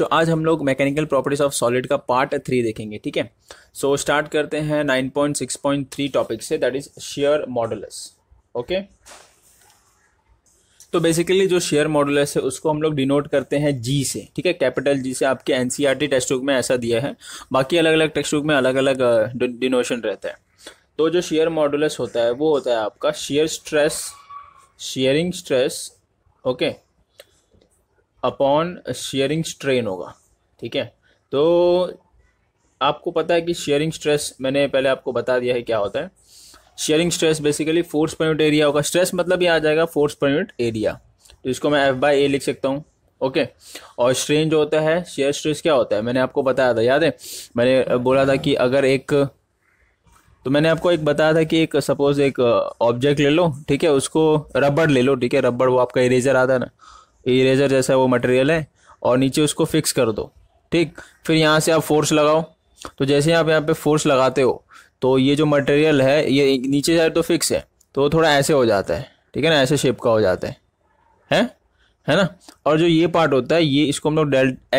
बच्चों आज हम लोग मैकेनिकल प्रॉपर्टीज ऑफ सॉलिड का पार्ट 3 देखेंगे, ठीक है। सो स्टार्ट करते हैं 9.6.3 टॉपिक से, that is share modulus. Okay, तो बेसिकली जो शेयर मॉडुलस है उसको हम लोग डिनोट करते हैं जी से, ठीक है, कैपिटल जी से। आपके एनसीईआरटी टेक्स्ट बुक में ऐसा दिया है, बाकी अलग अलग टेक्स्ट बुक में अलग अलग डिनोशन रहता है। तो जो शेयर मॉडुलस होता है वो होता है आपका shear stress, sharing stress, okay, upon sharing strain होगा, ठीक है। तो आपको पता है कि शेयरिंग स्ट्रेस मैंने पहले आपको बता दिया है क्या होता है। Sharing stress basically force per unit area होगा। स्ट्रेस मतलब ये आ जाएगा फोर्स पर यूनिट एरिया, तो इसको मैं F/A लिख सकता हूँ, ओके। और स्ट्रेन जो होता है, शेयर स्ट्रेस क्या होता है मैंने आपको बताया था, याद है? मैंने बोला था कि अगर मैंने आपको एक बताया था कि एक सपोज एक ऑब्जेक्ट ले लो, ठीक है, उसको रबड़ ले लो, ठीक है, रबड़ वो आपका इरेजर आता है ना, इरेजर जैसा वो मटेरियल है, और नीचे उसको फिक्स कर दो, ठीक। फिर यहाँ से आप फोर्स लगाओ, तो जैसे आप यहाँ पे फोर्स लगाते हो तो ये जो मटेरियल है ये नीचे साइड तो फिक्स है, तो थोड़ा ऐसे हो जाता है, ठीक है ना, ऐसे शेप का हो जाता है ना। और जो ये पार्ट होता है ये इसको हम लोग डेल्टा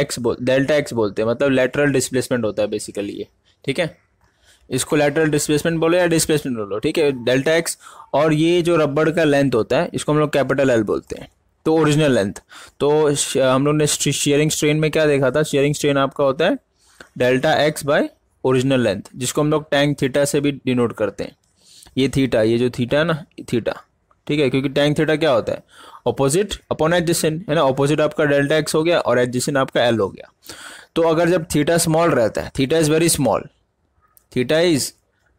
एक्स बोलते हैं, मतलब लेटरल डिस्प्लेसमेंट होता है बेसिकली ये, ठीक है। इसको लेटरल डिस्प्लेसमेंट बोलो या डिस्प्लेसमेंट बोलो, ठीक है, डेल्टा एक्स। और ये जो रबड़ का लेंथ होता है इसको हम लोग कैपिटल एल बोलते हैं, तो ओरिजिनल लेंथ। तो हम लोग ने शेयरिंग स्ट्रेन में क्या देखा था, शेयरिंग स्ट्रेन आपका होता है delta X by original length, जिसको हम लोग टैंक थीटा से भी डिनोट करते हैं। ये थीटा, ये जो थीटा है ना, थीटा, ठीक है, क्योंकि टैंक थीटा क्या होता है, ऑपोजिट अपॉन एडजेसेंट, है ना। ऑपोजिट आपका डेल्टा एक्स हो गया और एडजेसेंट आपका एल हो गया। तो अगर जब थीटा स्मॉल रहता है, theta is very small, theta is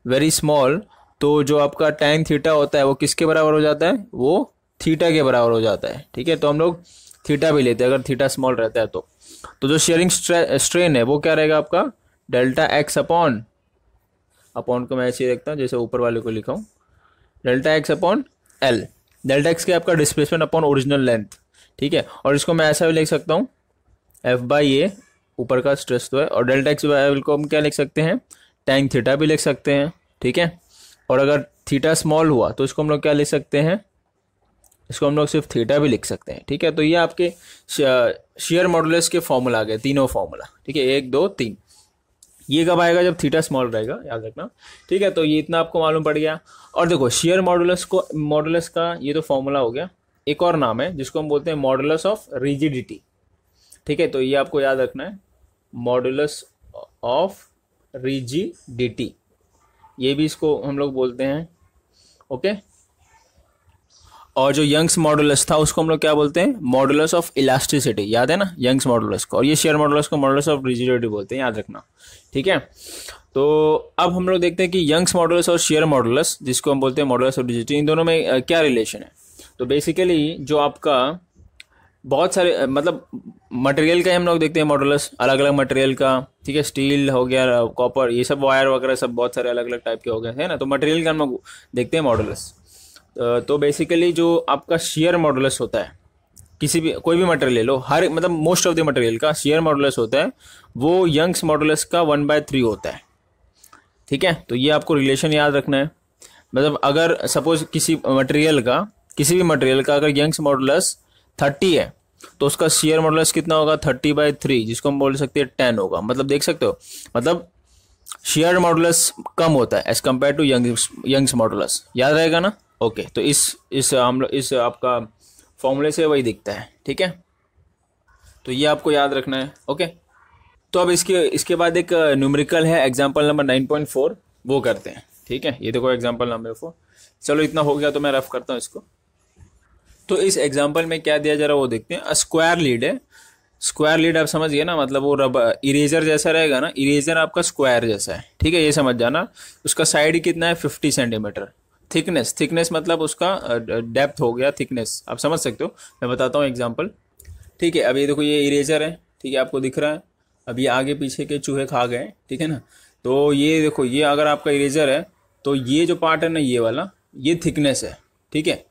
very small, तो जो आपका टैन थीटा होता है वो किसके बराबर हो जाता है, वो थीटा के बराबर हो जाता है, ठीक है। तो हम लोग थीटा भी लेते हैं अगर थीटा स्मॉल रहता है तो जो शेयरिंग स्ट्रेन है वो क्या रहेगा आपका, डेल्टा एक्स अपॉन को मैं ऐसे ही रखता हूँ जैसे ऊपर वाले को लिखा हूँ, delta x upon L. Delta x के आपका डिस्प्लेसमेंट अपॉन ओरिजिनल लेंथ, ठीक है। और इसको मैं ऐसा भी लिख सकता हूँ F/A, ऊपर का स्ट्रेस तो है, और डेल्टा एक्स बाय एल को हम क्या लिख सकते हैं, टैन थीटा भी लिख सकते हैं, ठीक है। और अगर थीटा स्मॉल हुआ तो इसको हम लोग क्या लिख सकते हैं, इसको हम लोग सिर्फ थीटा भी लिख सकते हैं, ठीक है। तो ये आपके शेयर मॉडुलस के फॉर्मूला आ गए, तीनों फॉर्मूला, ठीक है, 1 2 3। ये कब आएगा, जब थीटा स्मॉल रहेगा, याद रखना, ठीक है। तो ये इतना आपको मालूम पड़ गया। और देखो शेयर मॉडुलस का ये तो फॉर्मूला हो गया। एक और नाम है जिसको हम बोलते हैं मॉडुलस ऑफ रिजिडिटी, ठीक है। तो ये आपको याद रखना है, मॉडुलस ऑफ रिजिडिटी, ये भी इसको हम लोग बोलते हैं, ओके। और जो यंग्स मॉडुलस था उसको हम लोग क्या बोलते हैं, मॉडुलस ऑफ इलास्टिसिटी, याद है ना, यंग्स मॉडुलस को। और ये शेयर मॉडुलस को मॉडुलस ऑफ रिजिडिटी बोलते हैं, याद रखना, ठीक है। तो अब हम लोग देखते हैं कि यंग्स मॉडुलस और शेयर मॉडुलस, जिसको हम बोलते हैं मॉडुलस ऑफ रिजिडिटी, इन दोनों में क्या रिलेशन है। तो बेसिकली जो आपका बहुत सारे मतलब मटेरियल का हम लोग देखते हैं मॉडुलस, अलग अलग मटेरियल का, ठीक है, स्टील हो गया, कॉपर, ये सब वायर वगैरह सब बहुत सारे अलग अलग टाइप के हो गए, है ना। तो मटेरियल का हम लोग देखते हैं मॉडुलस। तो बेसिकली जो आपका शेयर मॉडुलस होता है, कोई भी मटेरियल ले लो, हर मतलब मोस्ट ऑफ द मटेरियल का शेयर मॉडुलस होता है, वो यंग्स मॉडुलस का 1/3 होता है, ठीक है। तो ये आपको रिलेशन याद रखना है। मतलब अगर सपोज किसी भी मटेरियल का अगर यंग्स मॉडुलस 30 है तो उसका शेयर मॉडुलस कितना होगा, 30/3, जिसको हम बोल सकते हैं 10 होगा। मतलब देख सकते हो, मतलब शेयर मॉडुलस कम होता है as compare to Young's modulus, याद रहेगा ना, ओके। तो इस आपका फॉर्मूले से वही दिखता है, ठीक है। तो ये आपको याद रखना है, ओके। तो अब इसके बाद एक न्यूमेरिकल है, एग्जांपल नंबर 9.4, वो करते हैं, ठीक है। ये देखो एग्जांपल नंबर 4, चलो इतना हो गया तो मैं रफ करता हूँ इसको। तो इस एग्जांपल में क्या दिया जा रहा है वो देखते हैं। स्क्वायर लीड है, स्क्वायर लीड आप समझ गए ना, मतलब वो इरेजर जैसा रहेगा ना, इरेजर आपका स्क्वायर जैसा है, ठीक है, ये समझ जाना। उसका साइड कितना है, 50 सेंटीमीटर। थिकनेस मतलब उसका डेप्थ हो गया, थिकनेस आप समझ सकते हो। मैं बताता हूँ एग्जांपल, ठीक है। अब ये देखो ये इरेजर है, ठीक है, आपको दिख रहा है। अब ये आगे पीछे के चूहे खा गए, ठीक है ना। तो ये देखो, ये अगर आपका इरेजर है तो ये जो पार्ट है ना, ये वाला, ये थिकनेस है, ठीक है।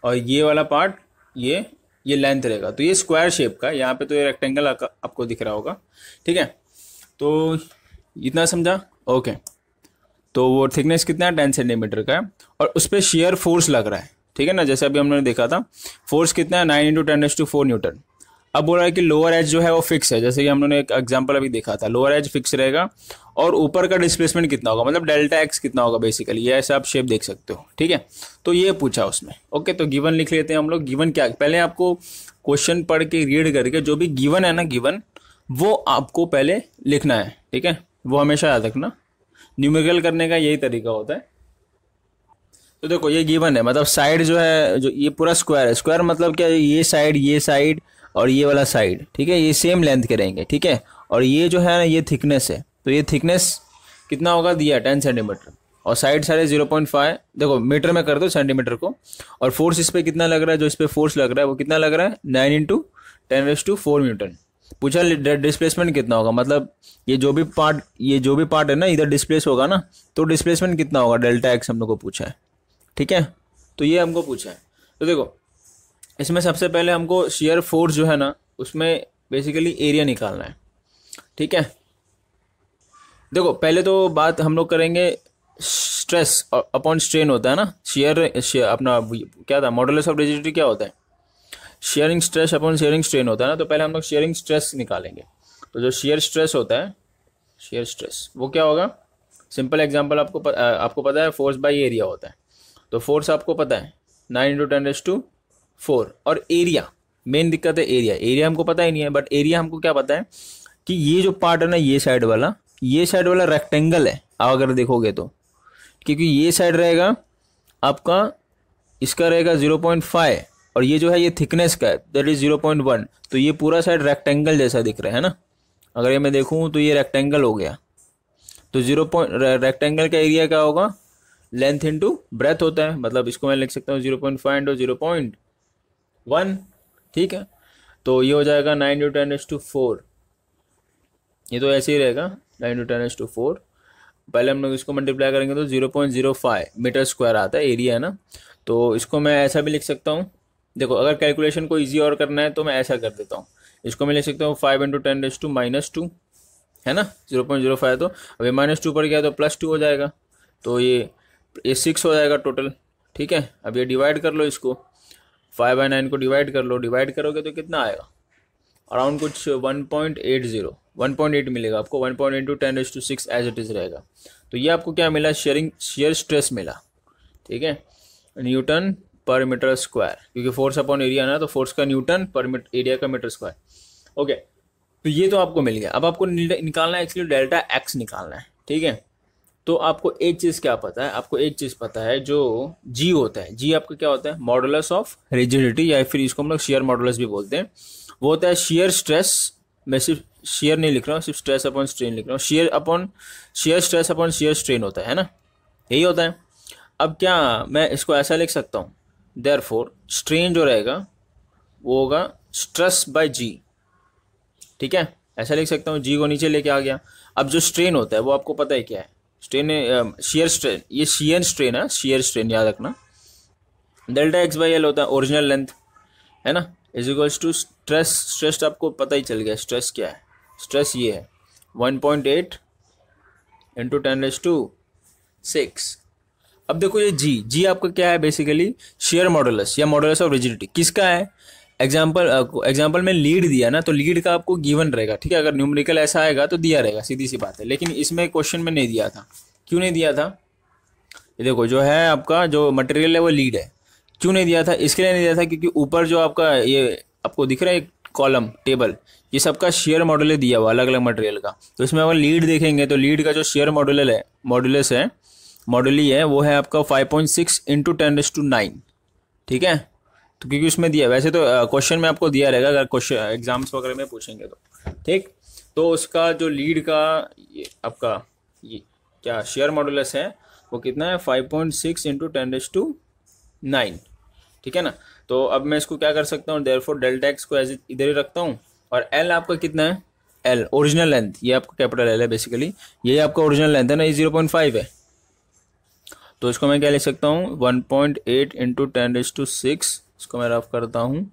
और ये वाला पार्ट ये लेंथ रहेगा। तो ये स्क्वायर शेप का, यहाँ पे तो ये रेक्टेंगल आपको दिख रहा होगा, ठीक है। तो इतना समझा, ओके। तो वो थिकनेस कितना है, 10 सेंटीमीटर का है, और उस पर शेयर फोर्स लग रहा है, ठीक है ना। जैसे अभी हमने देखा था, फोर्स कितना है, 9 × 10⁴ न्यूटन। अब बोल रहा है कि लोअर एज जो है वो फिक्स है, जैसे कि हम लोगों ने एक एग्जांपल अभी देखा था, लोअर एज फिक्स रहेगा और ऊपर का डिस्प्लेसमेंट कितना होगा, मतलब डेल्टा एक्स कितना होगा बेसिकली, ये ऐसे आप शेप देख सकते हो, ठीक है। तो ये पूछा उसमें। ओके, तो गिवन लिख लेते हैं हम लोग। गिवन क्या, पहले आपको क्वेश्चन पढ़ के रीड करके जो भी गिवन है ना, गिवन वो आपको पहले लिखना है, ठीक है, वो हमेशा याद रखना। न्यूमेरिकल करने का यही तरीका होता है। तो देखो ये गिवन है, मतलब साइड जो है, जो ये पूरा स्क्वायर है, स्क्वायर मतलब क्या है, ये साइड और ये वाला साइड, ठीक है, ये सेम लेंथ के रहेंगे, ठीक है। और ये जो है ना, ये थिकनेस है, तो ये थिकनेस कितना होगा दिया 10 सेंटीमीटर, और साइड सारे 0.5, देखो मीटर में कर दो सेंटीमीटर को, और फोर्स इस पर कितना लग रहा है, जो इस पर फोर्स लग रहा है वो कितना लग रहा है 9 × 10⁻⁴ न्यूटन। पूछा डिस्प्लेसमेंट कितना होगा, मतलब ये जो भी पार्ट है ना इधर डिस्प्लेस होगा ना, तो डिस्प्लेसमेंट कितना होगा डेल्टा एक्स हम लोग को पूछा है, ठीक है। तो ये हमको पूछा है। तो देखो इसमें सबसे पहले हमको शियर फोर्स जो है ना, उसमें बेसिकली एरिया निकालना है, ठीक है। देखो पहले तो बात हम लोग करेंगे स्ट्रेस अपॉन स्ट्रेन होता है ना, शियर अपना क्या था, मॉडुलस ऑफ रिजिडिटी क्या होता है, sharing stress upon sharing strain होता है ना। तो पहले हम लोग शेयरिंग स्ट्रेस निकालेंगे। तो जो शेयर स्ट्रेस होता है, शेयर स्ट्रेस वो क्या होगा, सिंपल एग्जांपल आपको पता है, फोर्स बाय एरिया होता है। तो फोर्स आपको पता है 9 × 10⁴, और एरिया, मेन दिक्कत है एरिया हमको पता ही नहीं है, बट एरिया हमको क्या पता है कि ये जो पार्ट है ना, ये साइड वाला रेक्टेंगल है, आप अगर देखोगे तो, क्योंकि ये साइड रहेगा आपका, इसका रहेगा 0.5, और ये जो है ये थिकनेस का है, दैट इज 0.1, तो ये पूरा साइड रेक्टेंगल जैसा दिख रहा है ना। अगर ये मैं देखूँ तो ये रेक्टेंगल हो गया, तो रेक्टेंगल का एरिया क्या होगा, लेंथ इंटू ब्रेथ होता है, मतलब इसको मैं लिख सकता हूँ 0.5 × 0.1, ठीक है। तो ये हो जाएगा 9 × 10⁴, ये तो ऐसे ही रहेगा 9 × 10⁴। पहले हम लोग इसको मल्टीप्लाई करेंगे तो 0.05 मीटर स्क्वायर आता है, एरिया है ना। तो इसको मैं ऐसा भी लिख सकता हूँ, देखो अगर कैलकुलेशन को इजी और करना है तो मैं ऐसा कर देता हूँ, इसको मैं लिख सकता हूँ 5 × 10⁻², है ना, 0.05, तो अभी -2 पर गया तो +2 हो जाएगा, तो ये 6 हो जाएगा टोटल, ठीक है। अब ये डिवाइड कर लो, इसको 5/9 को डिवाइड कर लो, डिवाइड करोगे तो कितना आएगा, अराउंड कुछ 1.8 मिलेगा आपको, 1.8 × 10⁶ एज इट इज़ रहेगा। तो ये आपको क्या मिला, शेयर स्ट्रेस मिला, ठीक है, न्यूटन पर मीटर स्क्वायर, क्योंकि फोर्स अपॉन एरिया ना, तो फोर्स का न्यूटन पर एरिया का मीटर स्क्वायर। ओके, तो ये तो आपको मिल गया। अब आपको निकालना है एक्चुअली डेल्टा एक्स निकालना है, ठीक है। तो आपको एक चीज़ क्या पता है, आपको एक चीज़ पता है, जो जी होता है, जी आपका क्या होता है, मॉडुलस ऑफ रिजिडिटी, या फिर इसको हम लोग शेयर मॉडुलस भी बोलते हैं। वो होता है शेयर स्ट्रेस, मैं सिर्फ शेयर नहीं लिख रहा हूँ, सिर्फ स्ट्रेस अपॉन स्ट्रेन लिख रहा हूँ, shear stress upon shear strain होता है ना, यही होता है। अब क्या मैं इसको ऐसा लिख सकता हूँ, देयरफॉर स्ट्रेन जो रहेगा वो होगा स्ट्रेस बाय जी, ठीक है, ऐसा लिख सकता हूँ, जी को नीचे लेके आ गया। अब जो स्ट्रेन होता है वो आपको पता है क्या है, स्ट्रेन शेयर स्ट्रेन, ये शेयर स्ट्रेन है, शेयर स्ट्रेन याद रखना, डेल्टा x/L होता है ओरिजिनल लेंथ, है ना, इज इक्वल्स टू स्ट्रेस आपको पता ही चल गया, स्ट्रेस क्या है, स्ट्रेस ये है 1.8 × 10⁶। अब देखो ये जी आपका क्या है, बेसिकली शेयर मॉडुलस या मॉडुलस ऑफ रिजिडिटी किसका है। एग्जाम्पल में लीड दिया ना, तो लीड का आपको गिवन रहेगा, ठीक है, अगर न्यूमेरिकल ऐसा आएगा तो दिया रहेगा, सीधी सी बात है। लेकिन इसमें क्वेश्चन में नहीं दिया था, क्यों नहीं दिया था, ये देखो जो है आपका जो मटेरियल है वो लीड है, क्यों नहीं दिया था, इसके लिए नहीं दिया था क्योंकि ऊपर जो आपका ये आपको दिख रहा है कॉलम टेबल, ये सबका शेयर मॉडुलस दिया हुआ अलग अलग मटेरियल का। तो इसमें अगर लीड देखेंगे तो लीड का जो शेयर मॉडुली है वो है आपका 5.6 × 10⁹, ठीक है। तो क्योंकि उसमें दिया, वैसे तो क्वेश्चन में आपको दिया रहेगा अगर क्वेश्चन एग्जाम्स वगैरह में पूछेंगे तो, ठीक। तो उसका जो लीड का ये आपका ये क्या शेयर मॉडुलस है वो कितना है 5.6 × 10⁹, ठीक है ना। तो अब मैं इसको क्या कर सकता हूँ, देयरफॉर डेल्टा एक्स को एज इधर ही रखता हूँ, और एल आपका कितना है, एल ओरिजिनल लेंथ, ये आपका कैपिटल एल है बेसिकली, ये आपका ओरिजिनल लेंथ है ना, ये 0.5 है। तो इसको मैं क्या लिख सकता हूँ 1.8 × 10⁶, इसको मैं रफ करता हूँ,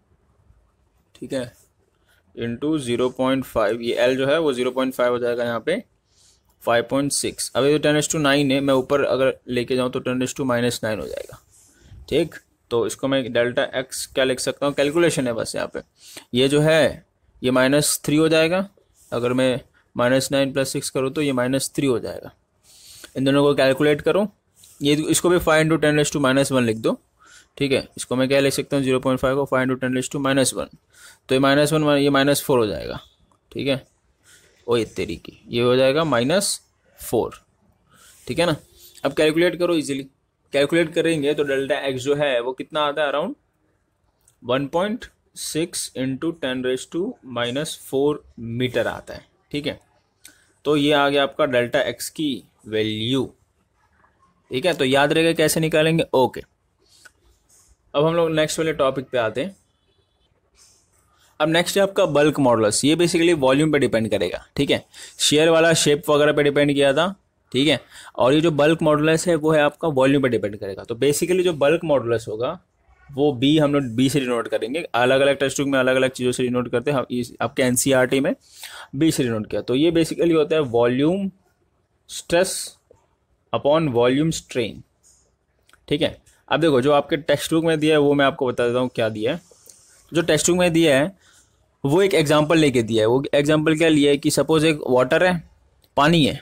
ठीक है, इंटू 0.5, ये एल जो है वो 0.5 हो जाएगा यहाँ पे 5.6। अब ये 10⁹ है, मैं ऊपर अगर लेके जाऊँ तो 10⁻⁹ हो जाएगा, ठीक। तो इसको मैं डेल्टा एक्स क्या लिख सकता हूँ, कैलकुलेशन है बस यहाँ पे, ये जो है ये -3 हो जाएगा। अगर मैं -9 + 6 करूँ तो ये -3 हो जाएगा। इन दोनों को कैलकुलेट करो। ये इसको भी 5 × 10⁻1 लिख दो, ठीक है। इसको मैं क्या लिख सकता हूँ, 0.5 को 5 × 10⁻1, तो ये -1 ये -4 हो जाएगा, ठीक है। ओ ये तेरी की, ये हो जाएगा -4, ठीक है ना। अब कैलकुलेट करो इजीली। कैलकुलेट करेंगे तो डेल्टा एक्स जो है वो कितना आता है, अराउंड 1.6 × 10⁻4 मीटर आता है, ठीक है। तो ये आ गया आपका डेल्टा एक्स की वैल्यू, ठीक है। तो याद रहेगा कैसे निकालेंगे, ओके। अब हम लोग नेक्स्ट वाले टॉपिक पे आते हैं। अब नेक्स्ट है आपका बल्क मॉडुलस। ये बेसिकली वॉल्यूम पे डिपेंड करेगा, ठीक है। शेयर वाला शेप वगैरह पे डिपेंड किया था, ठीक है। और ये जो बल्क मॉडुलस है वो है आपका वॉल्यूम पे डिपेंड करेगा। तो बेसिकली जो बल्क मॉडुलस होगा वो बी, हम लोग बी से डिनोट करेंगे। अलग अलग टेक्स्ट बुक में अलग अलग चीज़ों से डिनोट करते हैं, हम आपके एनसीईआरटी में बी से डिनोट किया। तो ये बेसिकली होता है volume stress upon volume strain, ठीक है। अब देखो जो आपके टेक्स्ट बुक में दिया है वो मैं आपको बता देता हूँ क्या दिया है। जो टेक्स्ट बुक में दिया है वो एक एग्जांपल लेके दिया है। वो एग्जांपल क्या लिया है कि सपोज एक वाटर है, पानी है,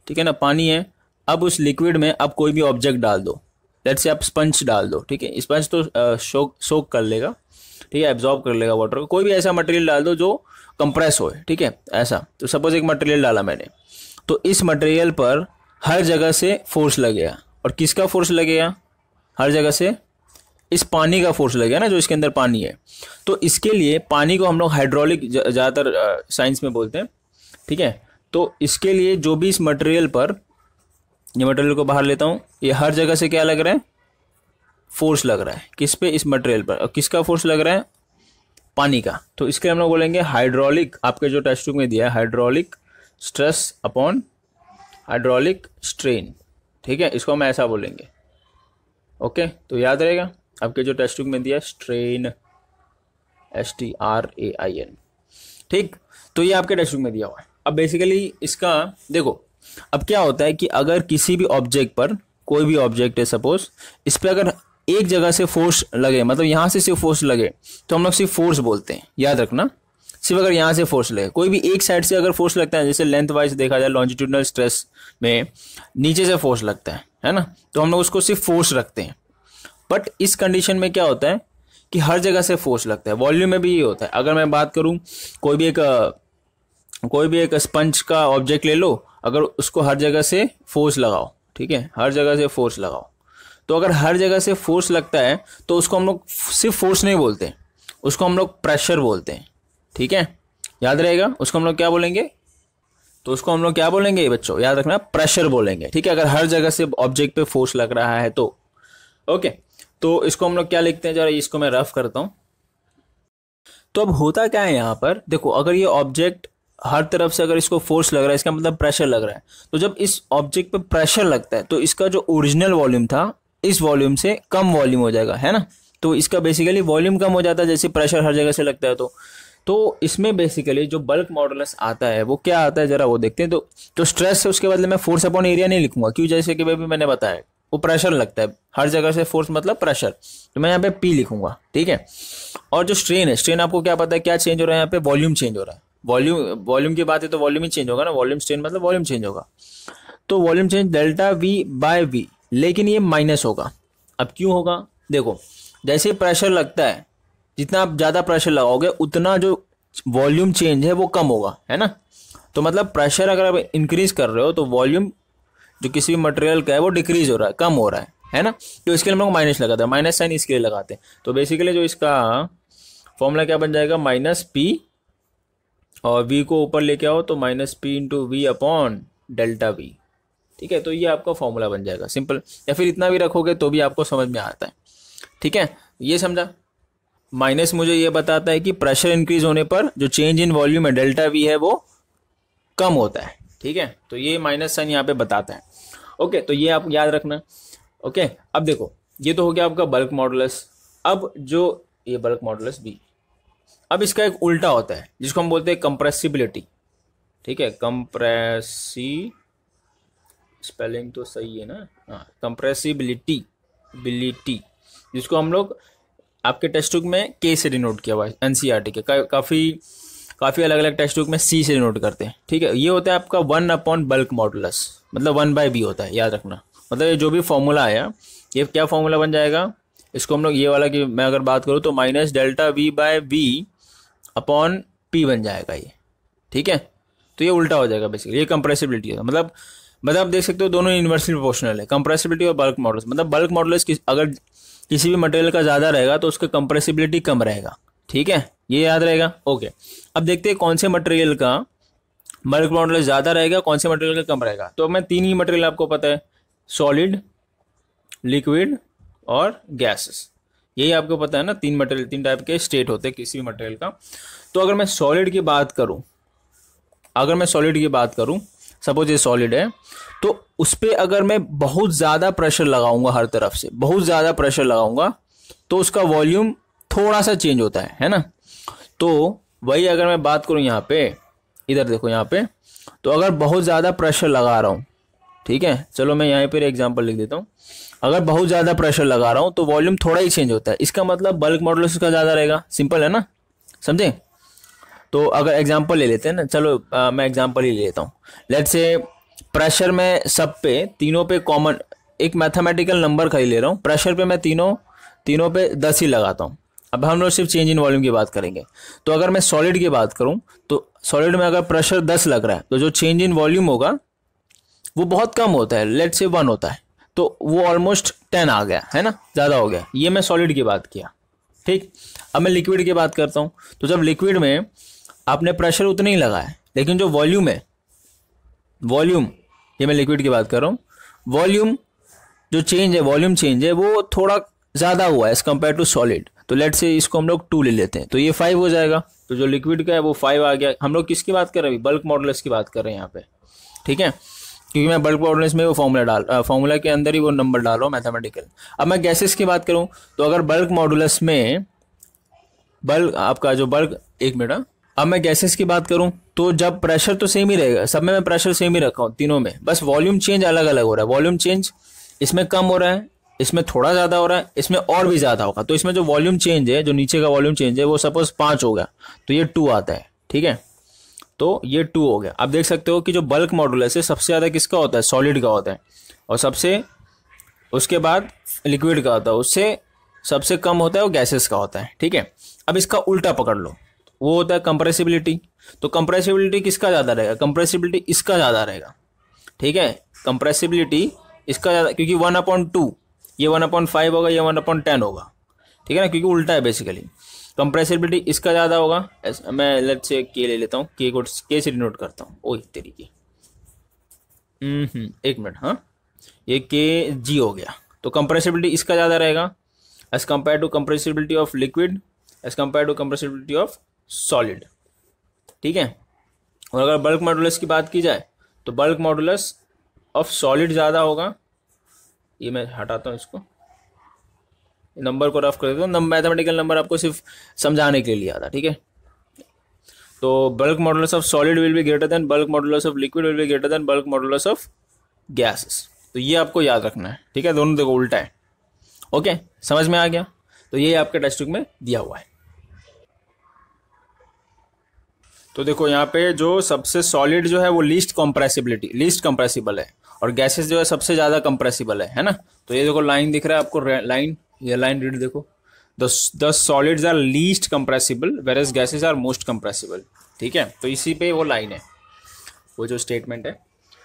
ठीक है ना, पानी है। अब उस लिक्विड में आप कोई भी ऑब्जेक्ट डाल दो, लेट्स से आप स्पंज डाल दो, ठीक है। स्पंज तो सोक कर लेगा, ठीक है, एब्जॉर्ब कर लेगा वाटर को। कोई भी ऐसा मटेरियल डाल दो जो कंप्रेस हो, ठीक है, ऐसा। तो सपोज एक मटेरियल डाला मैंने, तो इस मटेरियल पर हर जगह से फोर्स लगेगा। और किसका फोर्स लगेगा, हर जगह से इस पानी का फोर्स लगेगा ना, जो इसके अंदर पानी है। तो इसके लिए पानी को हम लोग हाइड्रोलिक ज़्यादातर साइंस में बोलते हैं, ठीक है। तो इसके लिए जो भी इस मटेरियल पर, ये मटेरियल को बाहर लेता हूँ, ये हर जगह से क्या लग रहा है, फोर्स लग रहा है। किस पे, इस मटेरियल पर। और किसका फोर्स लग रहा है, पानी का। तो इसके हम लोग बोलेंगे हाइड्रोलिक, आपके जो टेक्स्ट बुक में दिया है hydraulic stress upon hydraulic strain, ठीक है। इसको हम ऐसा बोलेंगे, ओके। तो याद रहेगा आपके जो टेक्स्ट बुक में दिया स्ट्रेन, STRAIN, ठीक। तो ये आपके टेक्स्ट बुक में दिया हुआ है। अब बेसिकली इसका देखो, अब क्या होता है कि अगर किसी भी ऑब्जेक्ट पर, कोई भी ऑब्जेक्ट है सपोज, इस पर अगर एक जगह से फोर्स लगे, मतलब यहाँ से सिर्फ फोर्स लगे, तो हम लोग सिर्फ फोर्स बोलते हैं, याद रखना। सिर्फ अगर यहाँ से फोर्स लगे, कोई भी एक साइड से अगर फोर्स लगता है, जैसे लेंथ वाइज देखा जाए लॉन्जिट्यूडनल स्ट्रेस में नीचे से फोर्स लगता है ना, तो हम लोग उसको सिर्फ फोर्स रखते हैं। बट इस कंडीशन में क्या होता है कि हर जगह से फोर्स लगता है। वॉल्यूम में भी ये होता है। अगर मैं बात करूं, कोई भी एक स्पंज का ऑब्जेक्ट ले लो, अगर उसको हर जगह से फोर्स लगाओ, ठीक है, हर जगह से फोर्स लगाओ, तो अगर हर जगह से फोर्स लगता है तो उसको हम लोग सिर्फ फोर्स नहीं बोलते, उसको हम लोग प्रेशर बोलते हैं, ठीक है। याद रहेगा, उसको हम लोग क्या बोलेंगे, तो उसको हम लोग क्या बोलेंगे बच्चों, याद रखना, प्रेशर बोलेंगे, ठीक है। अगर हर जगह से ऑब्जेक्ट पे फोर्स लग रहा है तो, ओके। तो इसको हम लोग क्या लिखते हैं, जरा इसको मैं रफ करता हूं। तो अब होता क्या है यहाँ पर, देखो, अगर ये ऑब्जेक्ट हर तरफ से अगर इसको फोर्स लग रहा है, इसका मतलब प्रेशर लग रहा है। तो जब इस ऑब्जेक्ट पे प्रेशर लगता है तो इसका जो ओरिजिनल वॉल्यूम था, इस वॉल्यूम से कम वॉल्यूम हो जाएगा, है ना। तो इसका बेसिकली वॉल्यूम कम हो जाता है, जैसे प्रेशर हर जगह से लगता है। तो इसमें बेसिकली जो बल्क मॉडुलस आता है वो क्या आता है, जरा वो देखते हैं। तो स्ट्रेस है, उसके बदले मैं फोर्स अपॉन एरिया नहीं लिखूंगा, क्यों, जैसे कि भी मैंने बताया वो प्रेशर लगता है हर जगह से, फोर्स मतलब प्रेशर, तो मैं यहाँ पे P लिखूंगा, ठीक है। और जो स्ट्रेन है, स्ट्रेन आपको क्या पता है क्या चेंज हो रहा है, यहाँ पे वॉल्यूम चेंज हो रहा है। वॉल्यूम की बात है तो वॉल्यूम ही चेंज होगा ना, वॉल्यूम स्ट्रेन मतलब वॉल्यूम चेंज होगा। तो वॉल्यूम चेंज डेल्टा V/V, लेकिन ये माइनस होगा। अब क्यों होगा, देखो, जैसे प्रेशर लगता है, जितना आप ज़्यादा प्रेशर लगाओगे उतना जो वॉल्यूम चेंज है वो कम होगा, है ना। तो मतलब प्रेशर अगर आप इंक्रीज कर रहे हो तो वॉल्यूम जो किसी भी मटेरियल का है वो डिक्रीज हो रहा है, कम हो रहा है ना। तो इसके लिए हम लोग माइनस लगाते हैं, माइनस साइन इसके लिए लगाते हैं। तो बेसिकली जो इसका फॉर्मूला क्या बन जाएगा, -P, और V को ऊपर लेके आओ तो -P × V upon delta V, ठीक है। तो ये आपका फॉर्मूला बन जाएगा, सिंपल। या फिर इतना भी रखोगे तो भी आपको समझ में आता है, ठीक है। ये समझा। माइनस मुझे ये बताता है कि प्रेशर इंक्रीज होने पर जो चेंज इन वॉल्यूम है डेल्टा V है वो कम होता है, ठीक है। तो ये माइनस साइन यहाँ पे बताता है, ओके। तो ये आप याद रखना, ओके। अब देखो, ये तो हो गया आपका बल्क मॉडुलस। अब जो ये बल्क मॉडुलस B, अब इसका एक उल्टा होता है जिसको हम बोलते हैं कंप्रेसिबिलिटी, ठीक है। स्पेलिंग तो सही है ना, हाँ, कंप्रेसिबिलिटी, जिसको हम लोग आपके टेक्स्ट बुक में K से डिनोट किया हुआ है, एनसीईआरटी के। काफ़ी काफ़ी अलग अलग टेक्स्ट बुक में सी से नोट करते हैं, ठीक है। ये होता है आपका 1 बल्क मॉडुलस, मतलब 1/b होता है, याद रखना। मतलब ये जो भी फॉर्मूला आया, ये क्या फॉर्मूला बन जाएगा, इसको हम लोग ये वाला की मैं अगर बात करूँ तो -ΔV/V/P बन जाएगा ये, ठीक है। तो ये उल्टा हो जाएगा बेसिकली, ये कंप्रेसिबिलिटी है। मतलब आप देख सकते हो दोनों इन्वर्सली प्रोपोर्शनल है, कंप्रेसिबिलिटी और बल्क मॉडुलस। मतलब बल्क मॉडुलस अगर किसी भी मटेरियल का ज़्यादा रहेगा तो उसका कंप्रेसिबिलिटी कम रहेगा, ठीक है, ये याद रहेगा। ओके, अब देखते हैं कौन से मटेरियल का बल्क मॉडुलस ज़्यादा रहेगा, कौन से मटेरियल का कम रहेगा। तो मैं 3 ही मटेरियल आपको पता है, सॉलिड, लिक्विड और गैसेस, यही आपको पता है ना। 3 मटेरियल, 3 टाइप के स्टेट होते हैं किसी भी मटेरियल का। तो अगर मैं सॉलिड की बात करूं, सपोज ये सॉलिड है, तो उस पर अगर मैं बहुत ज़्यादा प्रेशर लगाऊंगा, हर तरफ से बहुत ज़्यादा प्रेशर लगाऊंगा, तो उसका वॉल्यूम थोड़ा सा चेंज होता है ना। तो वही अगर मैं बात करूं यहाँ पे, इधर देखो यहाँ पे, तो अगर बहुत ज़्यादा प्रेशर लगा रहा हूँ, ठीक है, चलो मैं यहाँ पर एग्जाम्पल लिख देता हूँ। अगर बहुत ज़्यादा प्रेशर लगा रहा हूँ तो वॉल्यूम थोड़ा ही चेंज होता है, इसका मतलब बल्क मॉडुलस का ज़्यादा रहेगा। सिंपल है ना, समझे। तो अगर एग्जांपल ले लेते हैं ना, चलो मैं एग्जांपल ही ले लेता हूँ। लेट्स से प्रेशर में सब पे, तीनों पे कॉमन एक मैथमेटिकल नंबर का ही ले रहा हूँ। प्रेशर पे मैं तीनों पे 10 ही लगाता हूँ। अब हम लोग सिर्फ चेंज इन वॉल्यूम की बात करेंगे। तो अगर मैं सॉलिड की बात करूँ तो सॉलिड में अगर प्रेशर 10 लग रहा है तो जो चेंज इन वॉल्यूम होगा वो बहुत कम होता है, लेट्स से 1 होता है, तो वो ऑलमोस्ट 10 आ गया है ना, ज़्यादा हो गया। ये मैं सॉलिड की बात किया, ठीक। अब मैं लिक्विड की बात करता हूँ। तो जब लिक्विड में आपने प्रेशर उतना ही लगाया है, लेकिन जो वॉल्यूम है, ये मैं लिक्विड की बात कर रहा हूँ, वॉल्यूम चेंज है वो थोड़ा ज़्यादा हुआ है एज कम्पेयर टू सॉलिड। तो लेट्स से इसको हम लोग 2 ले लेते हैं, तो ये 5 हो जाएगा। तो जो लिक्विड का है वो 5 आ गया। हम लोग किसकी बात कर रहे हैं, बल्क मॉडुलस की बात कर रहे हैं यहाँ पे, ठीक है, क्योंकि मैं बल्क मॉडुलस में वो फॉर्मूला के अंदर ही वो नंबर डाल रहा हूँ मैथमेटिकल। अब मैं गैसेस की बात करूँ तो अगर बल्क मॉडुलस में एक मिनट, अब मैं गैसेस की बात करूं तो जब प्रेशर तो सेम ही रहेगा, सब में मैं प्रेशर सेम ही रखा हूं तीनों में, बस वॉल्यूम चेंज अलग अलग हो रहा है। वॉल्यूम चेंज इसमें कम हो रहा है, इसमें थोड़ा ज़्यादा हो रहा है, इसमें और भी ज़्यादा होगा। तो इसमें जो वॉल्यूम चेंज है, जो नीचे का वॉल्यूम चेंज है, वो सपोज 5 हो गया तो ये 2 आता है, ठीक है। तो ये 2 हो गया। आप देख सकते हो कि जो बल्क मॉडुलस है सबसे ज़्यादा किसका होता है, सॉलिड का होता है, और उसके बाद लिक्विड का होता है, उससे सबसे कम होता है वो गैसेस का होता है, ठीक है। अब इसका उल्टा पकड़ लो, वो होता है कंप्रेसिबिलिटी। तो कंप्रेसिबिलिटी किसका ज़्यादा रहेगा, कंप्रेसिबिलिटी इसका ज़्यादा रहेगा, ठीक है। कंप्रेसिबिलिटी इसका ज़्यादा, क्योंकि 1/2, ये 1/5 होगा, ये 1/10 होगा, ठीक है ना, क्योंकि उल्टा है बेसिकली। कंप्रेसिबिलिटी इसका ज़्यादा होगा। मैं लेट्स से के ले लेता हूँ, के से डिनोट करता हूँ। ओह तरीके, एक मिनट, हाँ, ये के जी हो गया। तो कंप्रेसिबिलिटी इसका ज़्यादा रहेगा as compare to compressibility of liquid, as compare to compressibility of solid, ठीक है। और अगर बल्क मॉडुलस की बात की जाए तो बल्क मॉडुलस ऑफ सॉलिड ज़्यादा होगा। ये मैं हटाता हूँ, इसको नंबर को रफ कर देता हूँ, मैथमेटिकल नंबर आपको सिर्फ समझाने के लिए आता, ठीक है। तो bulk modulus of solid will be greater than bulk modulus of liquid will be greater than bulk modulus of gases. तो ये आपको याद रखना है, ठीक है, दोनों देखो उल्टा है। ओके, समझ में आ गया। तो ये आपके टेक्स्ट बुक में दिया हुआ है। तो देखो यहाँ पे जो सबसे सॉलिड जो है वो लीस्ट कंप्रेसिबल है, और गैसेस जो है सबसे ज़्यादा कंप्रेसिबल है ना। तो ये देखो लाइन दिख रहा है आपको, लाइन, ये लाइन रीड देखो, the solids are least compressible whereas gases are most compressible, ठीक है। तो इसी पे वो लाइन है, वो जो स्टेटमेंट है।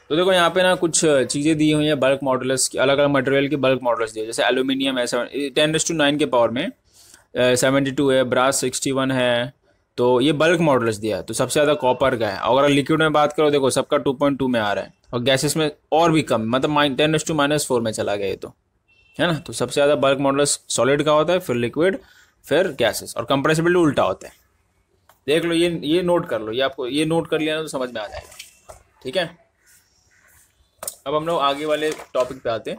तो देखो यहाँ पे ना कुछ चीज़ें दी हुई हैं बल्क मॉडुलस की, अलग अलग मटेरियल की बल्क मॉडुलस दिए, जैसे एल्यूमिनियम है 10⁻⁹ के पावर में 72 है, ब्रास 61 है, तो ये बल्क मॉडुलस दिया है। तो सबसे ज़्यादा कॉपर का है। और अगर लिक्विड में बात करो, देखो सबका 2.2 में आ रहा है, और गैसेस में और भी कम, मतलब 10⁻⁻4 में चला गया ये, तो है ना। तो सबसे ज़्यादा बल्क मॉडुलस सॉलिड का होता है, फिर लिक्विड, फिर गैसेस, और कंप्रेसिबिलिटी उल्टा होता है। देख लो, ये नोट कर लो, ये आपको ये नोट कर लिया ना तो समझ में आ जाएगा, ठीक है। अब हम लोग आगे वाले टॉपिक पे आते हैं।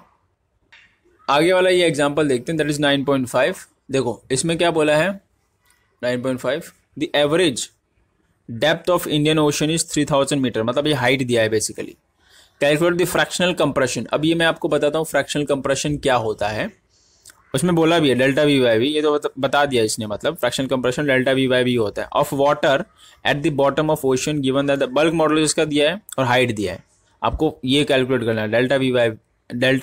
आगे वाला ये एग्जांपल देखते हैं, दैट इज 9.5। देखो इसमें क्या बोला है, 9.5, the average depth of Indian Ocean is 3000 metre, मतलब ये हाइट दिया है basically. Calculate the fractional compression. अब ये मैं आपको बताता हूँ फ्रैक्शनल कंप्रेशन क्या होता है। उसमें बोला भी है डेल्टा वी बाई वी, ये तो बता दिया इसने, मतलब fractional compression delta V by V होता है of water at the bottom of ocean given that the bulk model इसका दिया है और हाइट दिया है। आपको ये कैलकुलेट करना है डेल्टा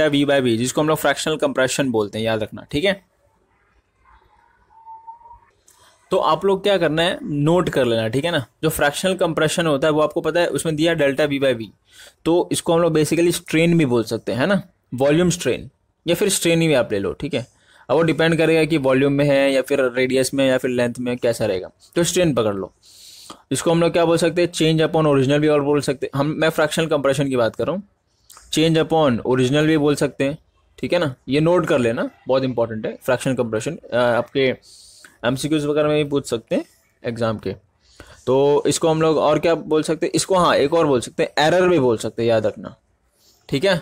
वी बाई वी, जिसको हम लोग फ्रैक्शनल कंप्रेशन बोलते हैं, याद रखना, ठीक है। तो आप लोग क्या करना है, नोट कर लेना, ठीक है ना। जो फ्रैक्शनल कंप्रेशन होता है वो आपको पता है, उसमें दिया डेल्टा वी बाई वी, तो इसको हम लोग बेसिकली स्ट्रेन भी बोल सकते हैं, है ना, वॉल्यूम स्ट्रेन या फिर स्ट्रेन ही आप ले लो, ठीक है। अब वो डिपेंड करेगा कि वॉल्यूम में है या फिर रेडियस में या फिर लेंथ में कैसा रहेगा, तो स्ट्रेन पकड़ लो। इसको हम लोग क्या बोल सकते हैं, चेंज अपॉन ओरिजिनल भी और बोल सकते हैं हम, मैं फ्रैक्शनल कंप्रेशन की बात कर रहा हूँ। चेंज अपॉन ओरिजिनल भी बोल सकते हैं, ठीक है ना, ये नोट कर लेना, बहुत इंपॉर्टेंट है। फ्रैक्शनल कंप्रेशन आपके एमसीक्यूज वगैरह में भी पूछ सकते हैं एग्जाम के। तो इसको हम लोग और क्या बोल सकते हैं, इसको हाँ एक और बोल सकते हैं, एरर भी बोल सकते हैं, याद रखना, ठीक है।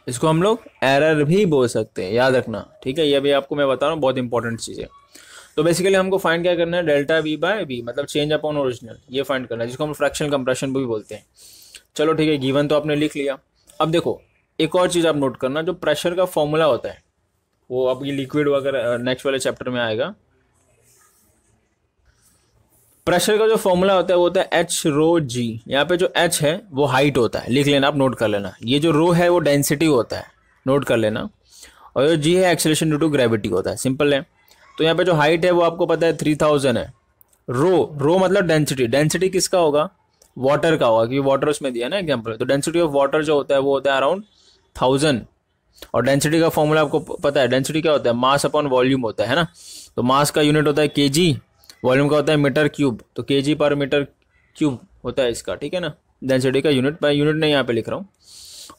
इसको हम लोग एरर भी बोल सकते हैं, याद रखना, ठीक है। ये भी आपको मैं बता रहा हूँ, बहुत इंपॉर्टेंट चीज़ है। तो बेसिकली हमको फाइंड क्या करना है, डेल्टा वी बाय वी, मतलब चेंज अपॉन ओरिजिनल, ये फाइंड करना है, जिसको हम फ्रैक्शनल कंप्रेशन भी बोलते हैं। चलो ठीक है, गिवन तो आपने लिख लिया। अब देखो एक और चीज़ आप नोट करना, जो प्रेशर का फॉर्मूला होता है वो अब ये लिक्विड वगैरह नेक्स्ट वाले चैप्टर में आएगा। प्रेशर का जो फॉर्मूला होता है वो होता है एच रो जी। यहाँ पे जो एच है वो हाइट होता है, लिख लेना, आप नोट कर लेना। ये जो रो है वो डेंसिटी होता है, नोट कर लेना। और जो जी है एक्सेलरेशन ड्यू टू ग्रेविटी होता है, सिंपल है। तो यहाँ पे जो हाइट है वो आपको पता है 3000 है। रो मतलब डेंसिटी, डेंसिटी किसका होगा, वाटर का होगा, क्योंकि वाटर उसमें दिया ना एग्जाम्पल। तो डेंसिटी ऑफ वाटर जो होता है वो होता है अराउंड 1000। और डेंसिटी का फॉर्मूला आपको पता है, डेंसिटी क्या होता है, मास अपॉन वॉल्यूम होता है ना। तो मास का यूनिट होता है केजी, वॉल्यूम का होता है मीटर क्यूब, तो केजी पर मीटर क्यूब होता है इसका, ठीक है ना, डेंसिटी का यूनिट। मैं यूनिट नहीं यहाँ पे लिख रहा हूँ।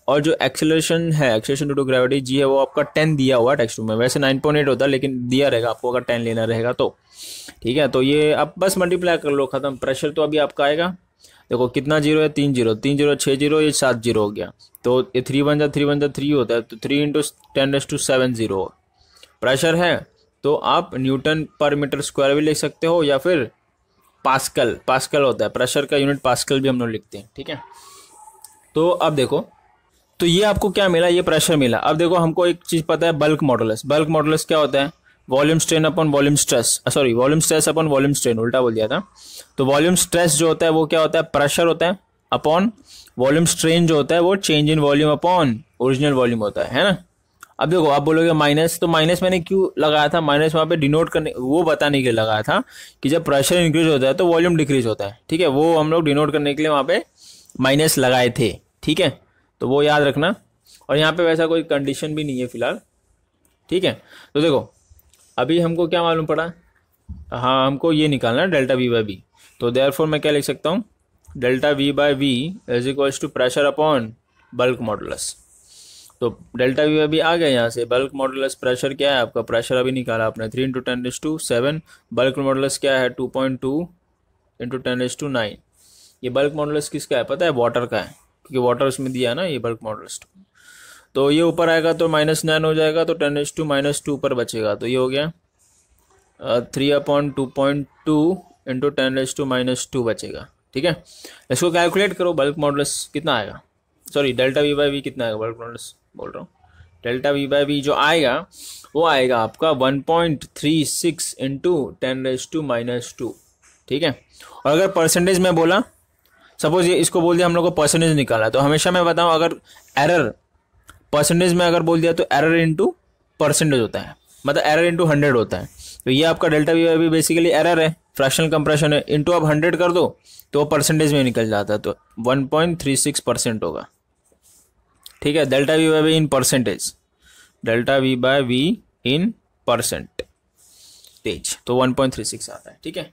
और जो एक्सेलरेशन है, acceleration due to gravity G है, वो आपका 10 दिया हुआ टेक्स्ट में, वैसे 9.8 होता है लेकिन दिया रहेगा आपको, अगर 10 लेना रहेगा तो, ठीक है। तो ये आप बस मल्टीप्लाई कर लो, खत्म। प्रेशर तो अभी आपका आएगा, देखो कितना जीरो है, 3 जीरो, 3 जीरो 6 जीरो, ये 7 जीरो हो गया। तो ये 3 बन जा 3 होता है, तो 3 इंटू 10⁻7 जीरो प्रेशर है। तो आप न्यूटन पर मीटर स्क्वायर भी लिख सकते हो, या फिर पास्कल होता है प्रेशर का यूनिट, पास्कल भी हम लोग लिखते हैं, ठीक है। तो अब देखो, तो ये आपको क्या मिला, ये प्रेशर मिला। अब देखो हमको एक चीज़ पता है, बल्क मॉडुलस। बल्क मॉडुलस क्या होता है, volume strain upon volume stress, sorry volume stress upon volume strain, उल्टा बोल दिया था। तो वॉल्यूम स्ट्रेस जो होता है वो क्या होता है, प्रेशर होता है, अपॉन वॉल्यूम स्ट्रेन जो होता है वो change in volume upon original volume होता है ना। अब देखो आप बोलोगे माइनस, तो माइनस मैंने क्यों लगाया था, माइनस वहाँ पे डिनोट करने, वो बताने के लिए लगाया था कि जब प्रेशर इंक्रीज होता है तो वॉल्यूम डिक्रीज होता है, ठीक है। वो हम लोग डिनोट करने के लिए वहाँ पे माइनस लगाए थे, ठीक है। तो वो याद रखना। और यहाँ पे वैसा कोई कंडीशन भी नहीं है फिलहाल, ठीक है। तो देखो अभी हमको क्या मालूम पड़ा, हाँ हमको ये निकालना है डेल्टा वी बाई वी। तो देयरफॉर मैं क्या लिख सकता हूँ, delta V by V is equals to pressure upon bulk modulus. तो डेल्टा वी बाई वी आ गया यहाँ से, बल्क मॉडुलस प्रेशर क्या है आपका, प्रेशर अभी निकाला आपने 3 इंटू 10⁻7, बल्क मॉडुलस क्या है 2.2 इंटू 10⁻9। ये बल्क मॉडुलस किसका है पता है, वाटर का है, क्योंकि वाटर उसमें दिया है ना, ये बल्क मॉडुलस। तो ये ऊपर आएगा तो -9 हो जाएगा, तो 10⁻2 ऊपर बचेगा, तो ये हो गया 3/2.2 इंटू 10⁻2 बचेगा, ठीक है। इसको कैलकुलेट करो, बल्क मॉडुलस कितना आएगा, sorry delta V by V कितना आएगा, बल्क मॉडुलस बोल रहा हूँ। डेल्टा वी बाई वी जो आएगा वो आएगा आपका 1.36 इंटू 10⁻², ठीक है। और अगर परसेंटेज में बोला, सपोज ये इसको बोल दिया हम लोग को परसेंटेज निकाला, तो हमेशा मैं बताऊँ अगर एरर परसेंटेज में अगर बोल दिया तो एरर इंटू परसेंटेज होता है, मतलब एरर इंटू 100 होता है। तो ये आपका delta V by V basically error है, फ्रैक्शनल कंप्रेशन है, इंटू आप 100 कर दो तो परसेंटेज में निकल जाता है, तो 1.36% होगा, ठीक है। Delta V by V in percentage, delta V by V in percentage, तो 1.36 आता है, ठीक है।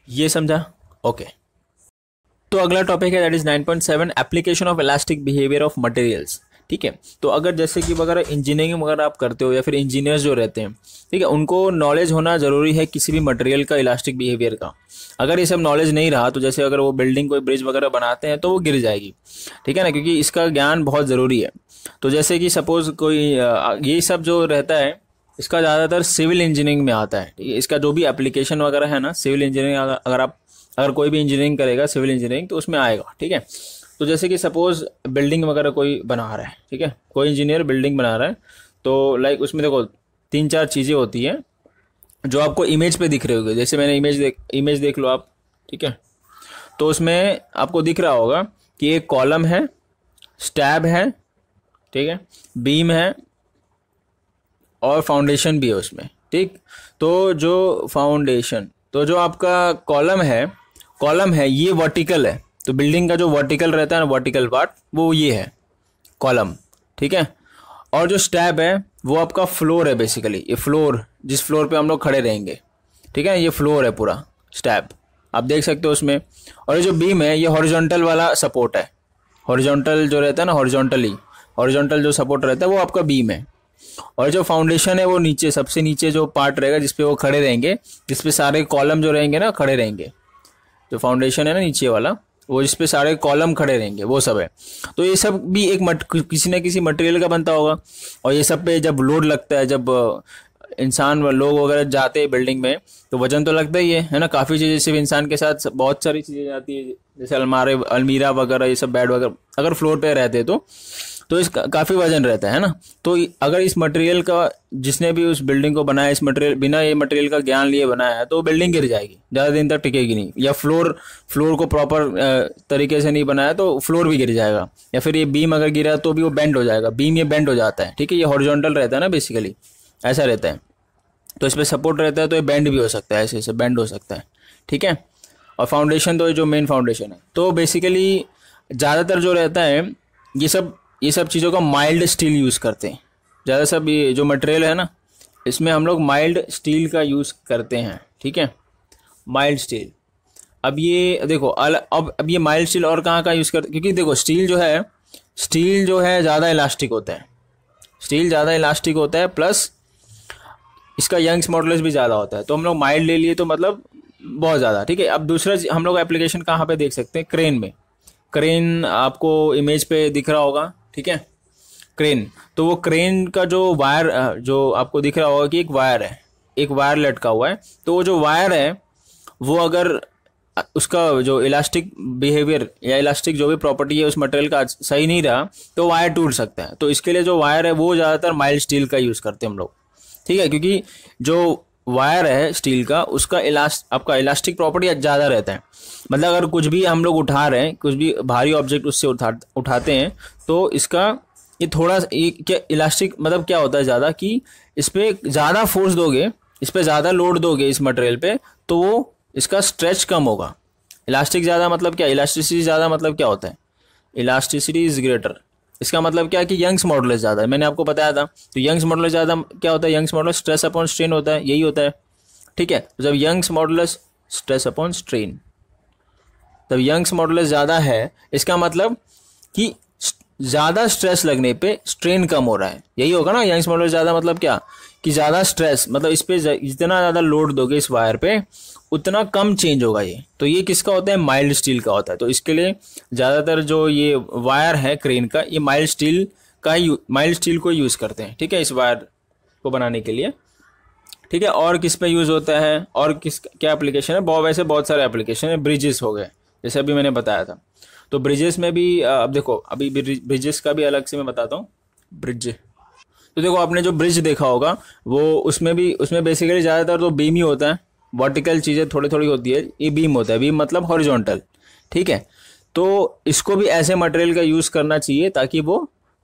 ये समझा, ओके। तो अगला टॉपिक है that is 9.7 application of elastic behaviour of materials, ठीक है। तो अगर जैसे कि वगैरह इंजीनियरिंग वगैरह आप करते हो या फिर इंजीनियर्स जो रहते हैं, ठीक है, उनको नॉलेज होना ज़रूरी है किसी भी मटेरियल का इलास्टिक बिहेवियर का। अगर ये सब नॉलेज नहीं रहा तो जैसे अगर वो बिल्डिंग कोई ब्रिज वगैरह बनाते हैं तो वो गिर जाएगी, ठीक है ना, क्योंकि इसका ज्ञान बहुत ज़रूरी है। तो जैसे कि सपोज़ कोई ये सब जो रहता है इसका ज़्यादातर सिविल इंजीनियरिंग में आता है, ठीक है। इसका जो भी एप्लीकेशन वगैरह है ना, सिविल इंजीनियरिंग अगर कोई भी इंजीनियरिंग करेगा सिविल इंजीनियरिंग तो उसमें आएगा, ठीक है। तो जैसे कि सपोज बिल्डिंग वगैरह कोई बना रहा है, ठीक है, कोई इंजीनियर बिल्डिंग बना रहा है, तो लाइक उसमें देखो 3-4 चीज़ें होती हैं जो आपको इमेज पे दिख रही होगी। जैसे मैंने इमेज देख लो आप, ठीक है। तो उसमें आपको दिख रहा होगा कि एक कॉलम है, स्टैब है, ठीक है, बीम है और फाउंडेशन भी है उसमें, ठीक। तो जो आपका कॉलम है ये वर्टिकल है। तो बिल्डिंग का जो वर्टिकल रहता है ना, वर्टिकल पार्ट, वो ये है कॉलम, ठीक है। और जो स्टैब है वो आपका फ्लोर है बेसिकली। ये फ्लोर, जिस फ्लोर पे हम लोग खड़े रहेंगे, ठीक है, ये फ्लोर है पूरा स्टैब, आप देख सकते हो उसमें। और ये जो बीम है ये हॉरिजॉन्टल वाला सपोर्ट है। हॉरिजॉन्टल जो रहता है ना, हॉरिजॉन्टल जो सपोर्ट रहता है वो आपका बीम है। और जो फाउंडेशन है वो नीचे, सबसे नीचे जो पार्ट रहेगा जिसपे वो खड़े रहेंगे, जिसपे सारे कॉलम जो रहेंगे ना खड़े रहेंगे, जो फाउंडेशन है ना नीचे वाला, वो जिसपे सारे कॉलम खड़े रहेंगे, वो सब है। तो ये सब भी किसी न किसी मटेरियल का बनता होगा। और ये सब पे जब लोड लगता है, जब इंसान लोग वगैरह जाते हैं बिल्डिंग में, तो वजन तो लगता ही है ना। काफ़ी चीज़ें, सिर्फ इंसान के साथ बहुत सारी चीज़ें जाती है, जैसे अलमीरा वगैरह, ये सब बेड वगैरह अगर फ्लोर पे रहते तो इसका काफ़ी वजन रहता है ना। तो अगर इस मटेरियल का, जिसने भी उस बिल्डिंग को बनाया, इस मटेरियल, बिना ये मटेरियल का ज्ञान लिए बनाया है, तो बिल्डिंग गिर जाएगी, ज़्यादा दिन तक टिकेगी नहीं। या फ्लोर को प्रॉपर तरीके से नहीं बनाया तो फ्लोर भी गिर जाएगा। या फिर ये बीम अगर गिरा तो भी वो बेंड हो जाएगा। बीम ये बेंड हो जाता है, ठीक है, ये हॉरिजॉन्टल रहता है ना बेसिकली, ऐसा रहता है। तो इस पर सपोर्ट रहता है तो ये बेंड भी हो सकता है, ऐसे बेंड हो सकता है, ठीक है। और फाउंडेशन तो जो मेन फाउंडेशन है, तो बेसिकली ज़्यादातर जो रहता है ये सब चीज़ों का माइल्ड स्टील यूज़ करते हैं ज़्यादा। सब ये जो मटेरियल है ना, इसमें हम लोग माइल्ड स्टील का यूज़ करते हैं, ठीक है, माइल्ड स्टील। अब ये देखो अब ये माइल्ड स्टील और कहाँ यूज़ करते, क्योंकि देखो स्टील जो है ज़्यादा इलास्टिक होता है। स्टील ज़्यादा इलास्टिक होता है, प्लस इसका यंग्स मॉडुलस भी ज़्यादा होता है। तो हम लोग माइल्ड ले लिए तो मतलब बहुत ज़्यादा, ठीक है। अब दूसरा हम लोग एप्लीकेशन कहाँ पे देख सकते हैं, क्रेन में। क्रेन आपको इमेज पे दिख रहा होगा, ठीक है, क्रेन। तो वो क्रेन का जो वायर, जो आपको दिख रहा होगा कि एक वायर लटका हुआ है। तो वो जो वायर है वो अगर उसका जो इलास्टिक बिहेवियर या इलास्टिक जो भी प्रॉपर्टी है उस मटेरियल का सही नहीं रहा तो वायर टूट सकता है। तो इसके लिए जो वायर है वो ज़्यादातर माइल्ड स्टील का यूज़ करते हैं हम लोग, ठीक है, क्योंकि जो वायर है स्टील का, उसका आपका इलास्टिक प्रॉपर्टी ज़्यादा रहता है। मतलब अगर कुछ भी हम लोग उठा रहे हैं, कुछ भी भारी ऑब्जेक्ट उससे उठाते हैं, तो इसका ये थोड़ा क्या इलास्टिक, मतलब क्या होता है ज़्यादा, कि इस पर ज़्यादा फोर्स दोगे, इस पर ज़्यादा लोड दोगे इस मटेरियल पे, तो वो इसका स्ट्रेच कम होगा। इलास्टिक ज़्यादा मतलब क्या, इलास्टिसिटी ज़्यादा मतलब क्या होता है, इलास्टिसिटी इज ग्रेटर। इसका मतलब क्या है कि यंग्स मॉडुलस ज़्यादा है, मैंने आपको बताया था। तो यंग्स मॉडुलस ज़्यादा क्या होता है, Young's modulus stress upon strain होता है, यही होता है, ठीक है। तो जब Young's modulus stress upon strain, जब यंग्स मॉडुलस ज़्यादा है, इसका मतलब कि ज़्यादा स्ट्रेस लगने पे स्ट्रेन कम हो रहा है, यही होगा ना। यंग्स मॉडुलस ज़्यादा मतलब क्या, कि ज़्यादा स्ट्रेस, मतलब इस पे जितना ज़्यादा लोड दोगे इस वायर पे, उतना कम चेंज होगा ये। तो ये किसका होता है, माइल्ड स्टील का होता है। तो इसके लिए ज़्यादातर जो ये वायर है क्रेन का, ये माइल्ड स्टील को यूज़ करते हैं, ठीक है, इस वायर को बनाने के लिए, ठीक है। और किस पे यूज़ होता है, और क्या एप्लीकेशन है, वैसे बहुत सारे एप्लीकेशन है। ब्रिजेस हो गए, जैसे अभी मैंने बताया था। तो ब्रिजेस में भी अब देखो, अभी ब्रिजेस का भी अलग से मैं बताता हूँ। ब्रिज, तो देखो आपने जो ब्रिज देखा होगा वो उसमें बेसिकली ज़्यादातर तो बीम ही होता है, वर्टिकल चीज़ें थोड़ी थोड़ी होती है, ये बीम होता है, बीम मतलब हॉरिजॉन्टल, ठीक है। तो इसको भी ऐसे मटेरियल का यूज़ करना चाहिए ताकि वो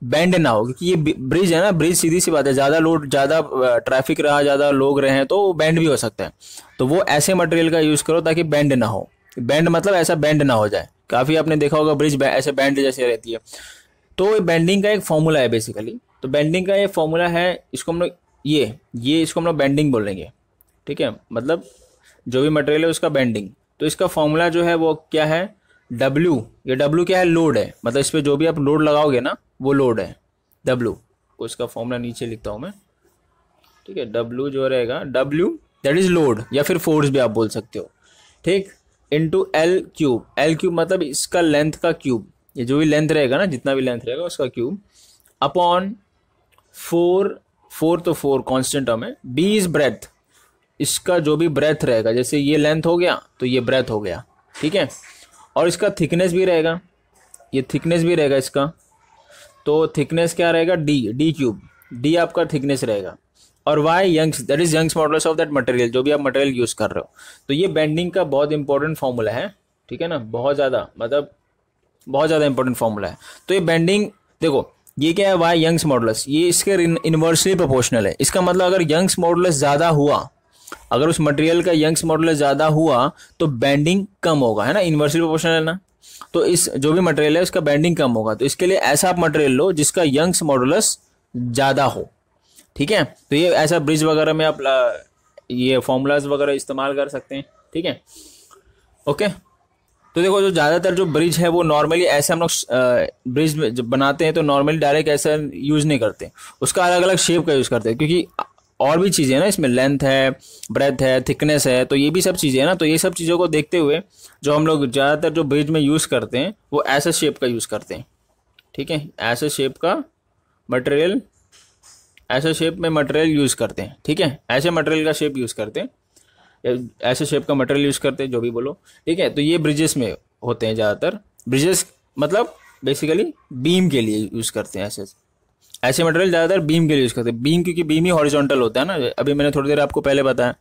बेंड ना हो, क्योंकि ये ब्रिज है ना, ब्रिज सीधी सी बात है, ज़्यादा लोड, ज़्यादा ट्रैफिक रहा, ज़्यादा लोग रहे तो बेंड भी हो सकता है। तो वो ऐसे मटेरियल का यूज़ करो ताकि बेंड ना हो। बेंड मतलब ऐसा बेंड ना हो जाए। काफ़ी आपने देखा होगा ब्रिज ऐसे बेंड जैसे रहती है। तो बेंडिंग का एक फॉर्मूला है बेसिकली। तो बेंडिंग का ये फॉर्मूला है, इसको हम लोग इसको हम लोग बेंडिंग बोलेंगे, ठीक है, मतलब जो भी मटेरियल है उसका बेंडिंग। तो इसका फॉर्मूला जो है वो क्या है, W। ये W क्या है, लोड है, मतलब इस पर जो भी आप लोड लगाओगे ना वो लोड है, W को। इसका फॉर्मूला नीचे लिखता हूँ मैं, ठीक है। W जो रहेगा, W दैट इज लोड, या फिर फोर्स भी आप बोल सकते हो, ठीक, into L cube. L cube मतलब इसका लेंथ का क्यूब, ये जो भी लेंथ रहेगा ना, जितना भी लेंथ रहेगा उसका क्यूब, अपॉन 4 तो 4 कांस्टेंट टर्म है। B इज ब्रेथ, इसका जो भी ब्रेथ रहेगा, जैसे ये लेंथ हो गया तो ये ब्रेथ हो गया, ठीक है। और इसका थिकनेस भी रहेगा, ये थिकनेस भी रहेगा इसका। तो थिकनेस क्या रहेगा, D क्यूब। डी आपका थिकनेस रहेगा, और Y Young's, that is Young's modulus of that material, जो भी आप मटेरियल यूज कर रहे हो। तो ये बेंडिंग का बहुत इंपॉर्टेंट फॉर्मूला है, ठीक है ना, बहुत ज़्यादा, मतलब बहुत ज़्यादा इंपॉर्टेंट फॉर्मूला है। तो ये बेंडिंग देखो, ये क्या है, वाई यंग्स मॉडुलस, ये इसके इन्वर्सली प्रोपोर्शनल है। इसका मतलब अगर यंग्स मॉडुलस ज़्यादा हुआ, अगर उस मटेरियल का यंग्स मॉडुलस ज़्यादा हुआ तो बेंडिंग कम होगा, है ना, इन्वर्सली प्रोपोर्शनल है ना। तो इस जो भी मटेरियल है उसका बेंडिंग कम होगा, तो इसके लिए ऐसा आप मटेरियल लो जिसका यंग्स मॉडुलस ज़्यादा हो, ठीक है। तो ये ऐसा ब्रिज वगैरह में आप ये फॉर्मूलाज वगैरह इस्तेमाल कर सकते हैं, ठीक है, ओके। तो देखो, जो ज़्यादातर जो ब्रिज है वो नॉर्मली ऐसे हम लोग ब्रिज जब बनाते हैं तो नॉर्मली डायरेक्ट ऐसा यूज़ नहीं करते, उसका अलग अलग शेप का यूज़ करते हैं, क्योंकि और भी चीज़ें हैं ना इसमें, लेंथ है, ब्रेथ है, थिकनेस है, तो ये भी सब चीज़ें हैं ना। तो ये सब चीज़ों को देखते हुए जो हम लोग ज़्यादातर जो ब्रिज में यूज़ करते हैं वो ऐसा शेप का यूज़ करते हैं, ठीक है, ऐसे शेप का मटेरियल, ऐसे शेप में मटेरियल यूज़ करते हैं, ठीक है, ऐसे मटेरियल का शेप यूज़ करते हैं, ऐसे शेप का मटेरियल यूज़ करते हैं, जो भी बोलो, ठीक है। तो ये ब्रिजेस में होते हैं ज़्यादातर, ब्रिजेस मतलब बेसिकली बीम के लिए यूज़ करते हैं, ऐसे मटेरियल ज़्यादातर बीम के लिए यूज़ करते हैं, बीम क्योंकि बीम ही हॉरिजॉन्टल होता है ना, अभी मैंने थोड़ी देर आपको पहले बताया,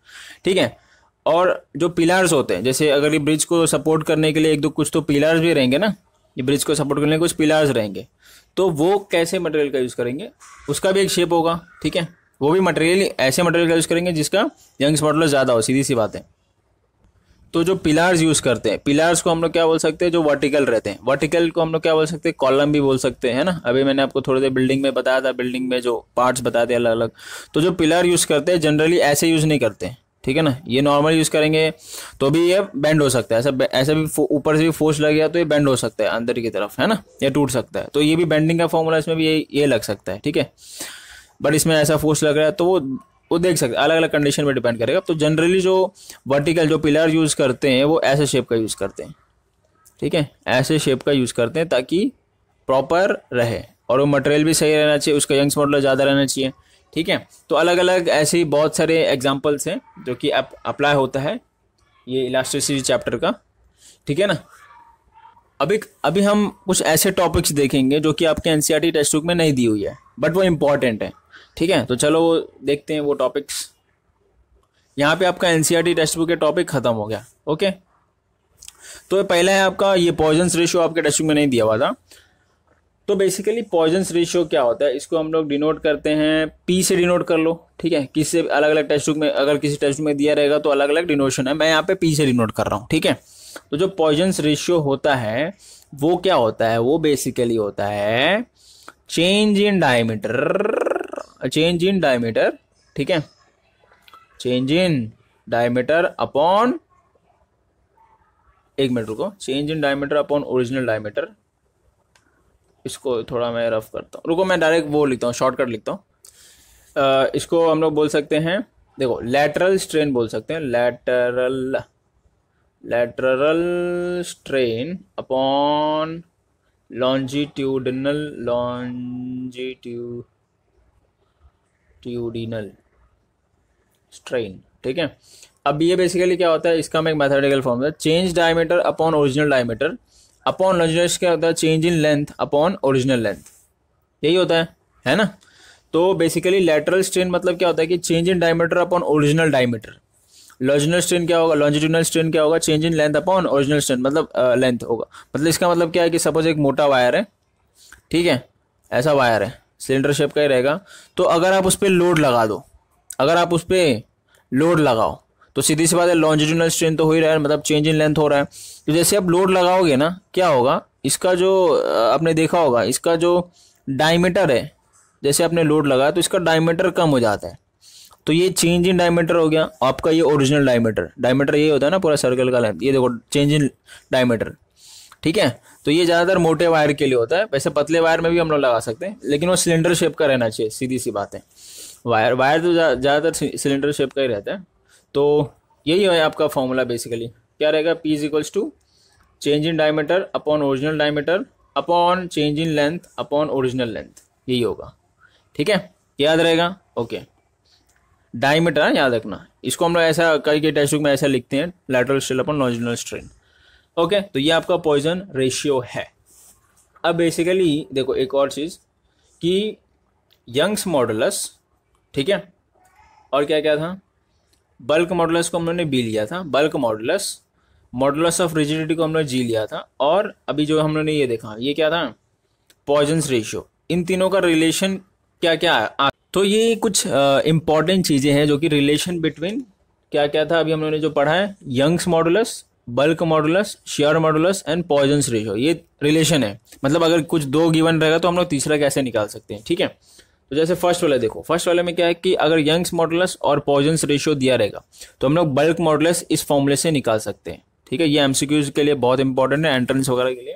ठीक है। और जो पिलर्स होते हैं, जैसे अगर ये ब्रिज को सपोर्ट करने के लिए एक दो कुछ तो पिलर्स भी रहेंगे ना, ये ब्रिज को सपोर्ट करने के लिए कुछ पिलर्स रहेंगे, तो वो कैसे मटेरियल का यूज़ करेंगे, उसका भी एक शेप होगा, ठीक है, वो भी मटेरियल ऐसे मटेरियल का यूज़ करेंगे जिसका यंग्स मॉडुलस ज़्यादा हो, सीधी सी बात है। तो जो पिलर्स यूज़ करते हैं, पिलर्स को हम लोग क्या बोल सकते हैं, जो वर्टिकल रहते हैं, वर्टिकल को हम लोग क्या बोल सकते हैं, कॉलम भी बोल सकते हैं, है ना। अभी मैंने आपको थोड़ी देर बिल्डिंग में बताया था, बिल्डिंग में जो पार्ट्स बताए थे अलग अलग, तो जो पिलर यूज़ करते हैं जनरली ऐसे यूज़ नहीं करते हैं, ठीक है ना। ये नॉर्मल यूज़ करेंगे तो भी ये बेंड हो सकता है, ऐसा ऐसा भी ऊपर से भी फोर्स लग गया तो ये बेंड हो सकता है अंदर की तरफ, है ना, या टूट सकता है। तो ये भी बेंडिंग का फॉर्मूला, इसमें भी ये लग सकता है, ठीक है, बट इसमें ऐसा फोर्स लग रहा है तो वो देख सकते, अलग अलग कंडीशन में डिपेंड करेगा। तो जनरली जो वर्टिकल जो पिलर यूज़ करते हैं वो ऐसे शेप का यूज़ करते हैं, ठीक है, ऐसे शेप का यूज़ करते हैं ताकि प्रॉपर रहे, और वो मटेरियल भी सही रहना चाहिए, उसका यंग्स मॉडुलस ज़्यादा रहना चाहिए, ठीक है। तो अलग अलग ऐसे ही बहुत सारे एग्जाम्पल्स हैं जो कि अप्लाई होता है ये इलास्टिसिटी चैप्टर का, ठीक है ना। अभी हम कुछ ऐसे टॉपिक्स देखेंगे जो कि आपके एनसीईआरटी टेक्स्ट बुक में नहीं दी हुई है, बट वो इम्पॉर्टेंट है, ठीक है। तो चलो वो देखते हैं वो टॉपिक्स। यहाँ पे आपका एनसीईआरटी टेक्स्ट बुक के टॉपिक खत्म हो गया, ओके। तो पहला है आपका ये पॉइजन्स रेशियो, आपके टेक्स्ट बुक में नहीं दिया हुआ था। तो बेसिकली पॉइजन्स रेशियो क्या होता है, इसको हम लोग डिनोट करते हैं पी से, डिनोट कर लो, ठीक है। किसी अलग अलग टेक्स्ट बुक में, अगर किसी टेक्स्ट बुक में दिया रहेगा तो अलग अलग डिनोशन है, मैं यहाँ पे पी से डिनोट कर रहा हूँ, ठीक है। तो जो पॉइजन्स रेशियो होता है वो क्या होता है, वो बेसिकली होता है change in diameter, change in diameter, ठीक है, चेंज इन डायमीटर अपॉन, एक मिनट रुको, change in diameter upon original diameter. इसको थोड़ा मैं रफ करता हूँ, रुको मैं डायरेक्ट वो लिखता हूँ, शॉर्टकट लिखता हूँ। इसको हम लोग बोल सकते हैं, देखो लैटरल स्ट्रेन बोल सकते हैं, lateral strain upon longitudinal strain, ठीक है। अब ये बेसिकली क्या होता है, इसका मैं एक मैथमेटिकल फॉर्म है, change diameter upon original diameter upon longitude, क्या होता है, change in length upon original length, यही होता है ना। तो बेसिकली लैटरल स्ट्रेन मतलब क्या होता है कि change in diameter upon original diameter. Longitudinal strain क्या होगा, लॉन्जिट्यूडनल स्ट्रेन क्या होगा, change in length upon original strain, मतलब लेंथ होगा। मतलब इसका मतलब क्या है कि सपोज एक मोटा वायर है, ठीक है, ऐसा वायर है, सिलेंडर शेप का ही रहेगा। तो अगर आप उस पर लोड लगा दो, अगर आप उस पर लोड लगाओ तो सीधी सी बात है लॉन्जिट्यूडनल स्ट्रेन तो हो ही रहा है, मतलब चेंज इन लेंथ हो रहा है। तो जैसे आप लोड लगाओगे ना, क्या होगा, इसका जो आपने देखा होगा, इसका जो डायमीटर है, जैसे आपने लोड लगाया तो इसका डायमीटर कम हो जाता है, तो ये चेंज इन डायमीटर हो गया आपका। ये ओरिजिनल डायमीटर ये होता है ना पूरा सर्कल का लेंथ, ये देखो चेंज इन डायमीटर, ठीक है। तो ये ज़्यादातर मोटे वायर के लिए होता है, वैसे पतले वायर में भी हम लोग लगा सकते हैं, लेकिन वो सिलेंडर शेप का रहना चाहिए, सीधी सी बात है। वायर तो ज़्यादातर सिलेंडर शेप का ही रहता है। तो यही है आपका फॉर्मूला, बेसिकली क्या रहेगा, P is equals to change in diameter upon original diameter upon change in length upon original length, यही होगा, ठीक है, याद रहेगा, ओके। डायमीटर याद रखना, इसको हम लोग ऐसा कई टेक्स्ट बुक में ऐसा लिखते हैं, lateral strain upon longitudinal strain, okay. तो ये आपका पॉइजन रेशियो है। अब बेसिकली देखो एक और चीज़ कि यंग्स मॉडुलस, ठीक है, और क्या क्या था, बल्क मॉडुलस को हम लोगों ने बी लिया था, bulk modulus, modulus of rigidity को हम लोग जी लिया था, और अभी जो हम लोगों ने ये देखा ये क्या था, पॉइजन्स रेशियो। इन तीनों का रिलेशन क्या क्या है, तो ये कुछ इंपॉर्टेंट चीज़ें हैं जो कि रिलेशन बिटवीन क्या क्या था अभी हम लोगों ने जो पढ़ा है, Young's modulus, bulk modulus, shear modulus and Poisson's ratio, ये रिलेशन है। मतलब अगर कुछ दो गिवन रहेगा तो हम लोग तीसरा कैसे निकाल सकते हैं, ठीक है। तो जैसे फर्स्ट वाले देखो, फर्स्ट वाले में क्या है कि अगर यंग्स मॉडुलस और पॉइजन्स रेशियो दिया रहेगा तो हम लोग बल्क मॉडुलस इस फॉर्मूले से निकाल सकते हैं, ठीक है। ये एमसीक्यूज के लिए बहुत इंपॉर्टेंट है, एंट्रेंस वगैरह के लिए।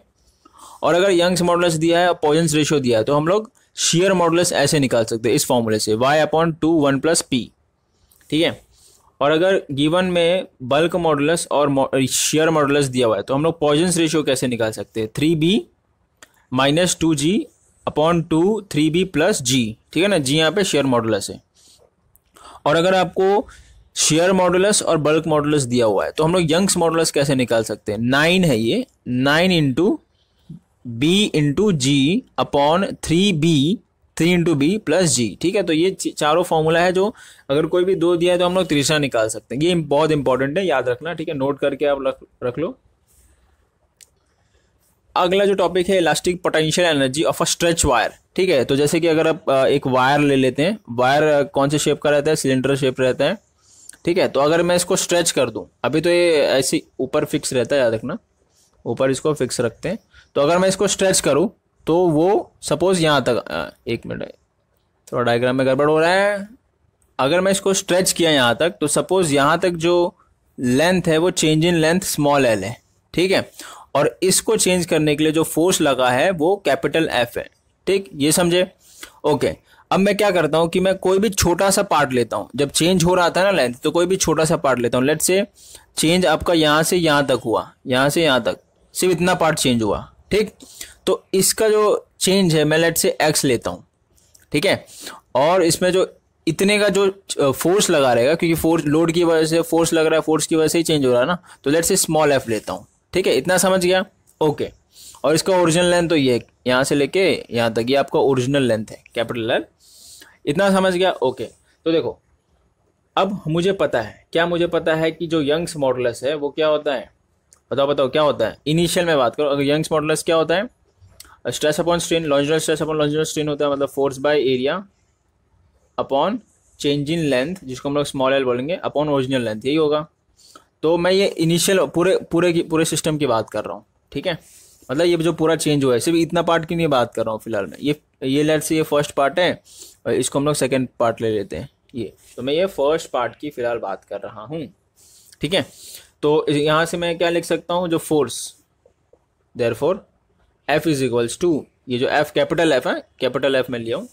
और अगर यंग्स मॉडुलस दिया है और पॉइजन्स रेशियो दिया है तो हम लोग शेयर मॉडुलस ऐसे निकाल सकते हैं इस फॉर्मूले से, y/2 1 + p, ठीक है। और अगर गिवन में बल्क मॉडुलस और शेयर मॉडुलस दिया हुआ है तो हम लोग पॉइजन्स रेशियो कैसे निकाल सकते हैं, 3b - 2g/2 3b + g, ठीक है ना, g यहाँ पे शेयर मॉडुलस है। और अगर आपको शेयर मॉडुलस और बल्क मॉडुलस दिया हुआ है तो हम लोग यंग्स मॉडुलस कैसे निकाल सकते हैं, 9 है ये, 9 × b × g/3b 3 × b + g, ठीक है। तो ये चारों फॉर्मूला है जो अगर कोई भी दो दिया है तो हम लोग तीसरा निकाल सकते हैं। ये बहुत इंपॉर्टेंट है, याद रखना, ठीक है, नोट करके आप रख लो। अगला जो टॉपिक है elastic potential energy of a stretch wire, ठीक है। तो जैसे कि अगर आप एक वायर ले लेते हैं, वायर कौन से शेप का रहता है, सिलेंडर शेप रहता है, ठीक है। तो अगर मैं इसको स्ट्रेच कर दूं, अभी तो ये ऐसे ऊपर फिक्स रहता है, याद रखना, ऊपर इसको फिक्स रखते हैं। तो अगर मैं इसको स्ट्रेच करूं तो वो सपोज यहाँ तक, एक मिनट थोड़ा डायग्राम में गड़बड़ हो रहा है। अगर मैं इसको स्ट्रेच किया यहाँ तक तो सपोज यहाँ तक जो लेंथ है वो change in length small L है, ठीक है। और इसको चेंज करने के लिए जो फोर्स लगा है वो कैपिटल एफ है, ठीक, ये समझे, ओके। अब मैं क्या करता हूँ कि मैं कोई भी छोटा सा पार्ट लेता हूँ, जब चेंज हो रहा था ना लेंथ, तो कोई भी छोटा सा पार्ट लेता हूँ। लेट्स से चेंज आपका यहाँ से यहाँ तक हुआ, यहाँ से यहाँ तक सिर्फ इतना पार्ट चेंज हुआ, ठीक। तो इसका जो चेंज है मैं लेट्स से एक्स लेता हूँ, ठीक है। और इसमें जो इतने का जो फोर्स लगा रहेगा, क्योंकि फोर्स लोड की वजह से फोर्स लग रहा है, फोर्स की वजह से ही चेंज हो रहा है ना, तो लेट्स से स्मॉल एफ लेता हूँ, ठीक है। इतना समझ गया, ओके। और इसका ओरिजिनल लेंथ तो ये यहाँ से लेके यहाँ तक, ये आपका ओरिजिनल लेंथ है, कैपिटल एल, इतना समझ गया, ओके। तो देखो अब मुझे पता है, क्या मुझे पता है कि जो यंग्स मॉडुलस है वो क्या होता है, बताओ बताओ क्या होता है। इनिशियल में बात करो, अगर यंग्स मॉडुलस क्या होता है, stress upon strain, longitudinal stress upon longitudinal strain होता है, मतलब force by area upon change in length, जिसको हम लोग स्मॉल एल बोलेंगे, अपॉन ओरिजिनल लेंथ, यही होगा। तो मैं ये इनिशियल पूरे सिस्टम की बात कर रहा हूँ, ठीक है। मतलब ये जो पूरा चेंज हुआ है, सिर्फ इतना पार्ट की नहीं बात कर रहा हूँ फिलहाल मैं, ये लेट्स से ये फर्स्ट पार्ट है और इसको हम लोग सेकेंड पार्ट ले लेते हैं, ये तो मैं ये फर्स्ट पार्ट की फिलहाल बात कर रहा हूँ, ठीक है। तो यहाँ से मैं क्या लिख सकता हूँ, जो फोर्स, देयरफॉर F = टू, ये जो F कैपिटल F है, कैपिटल F में लिया हूँ,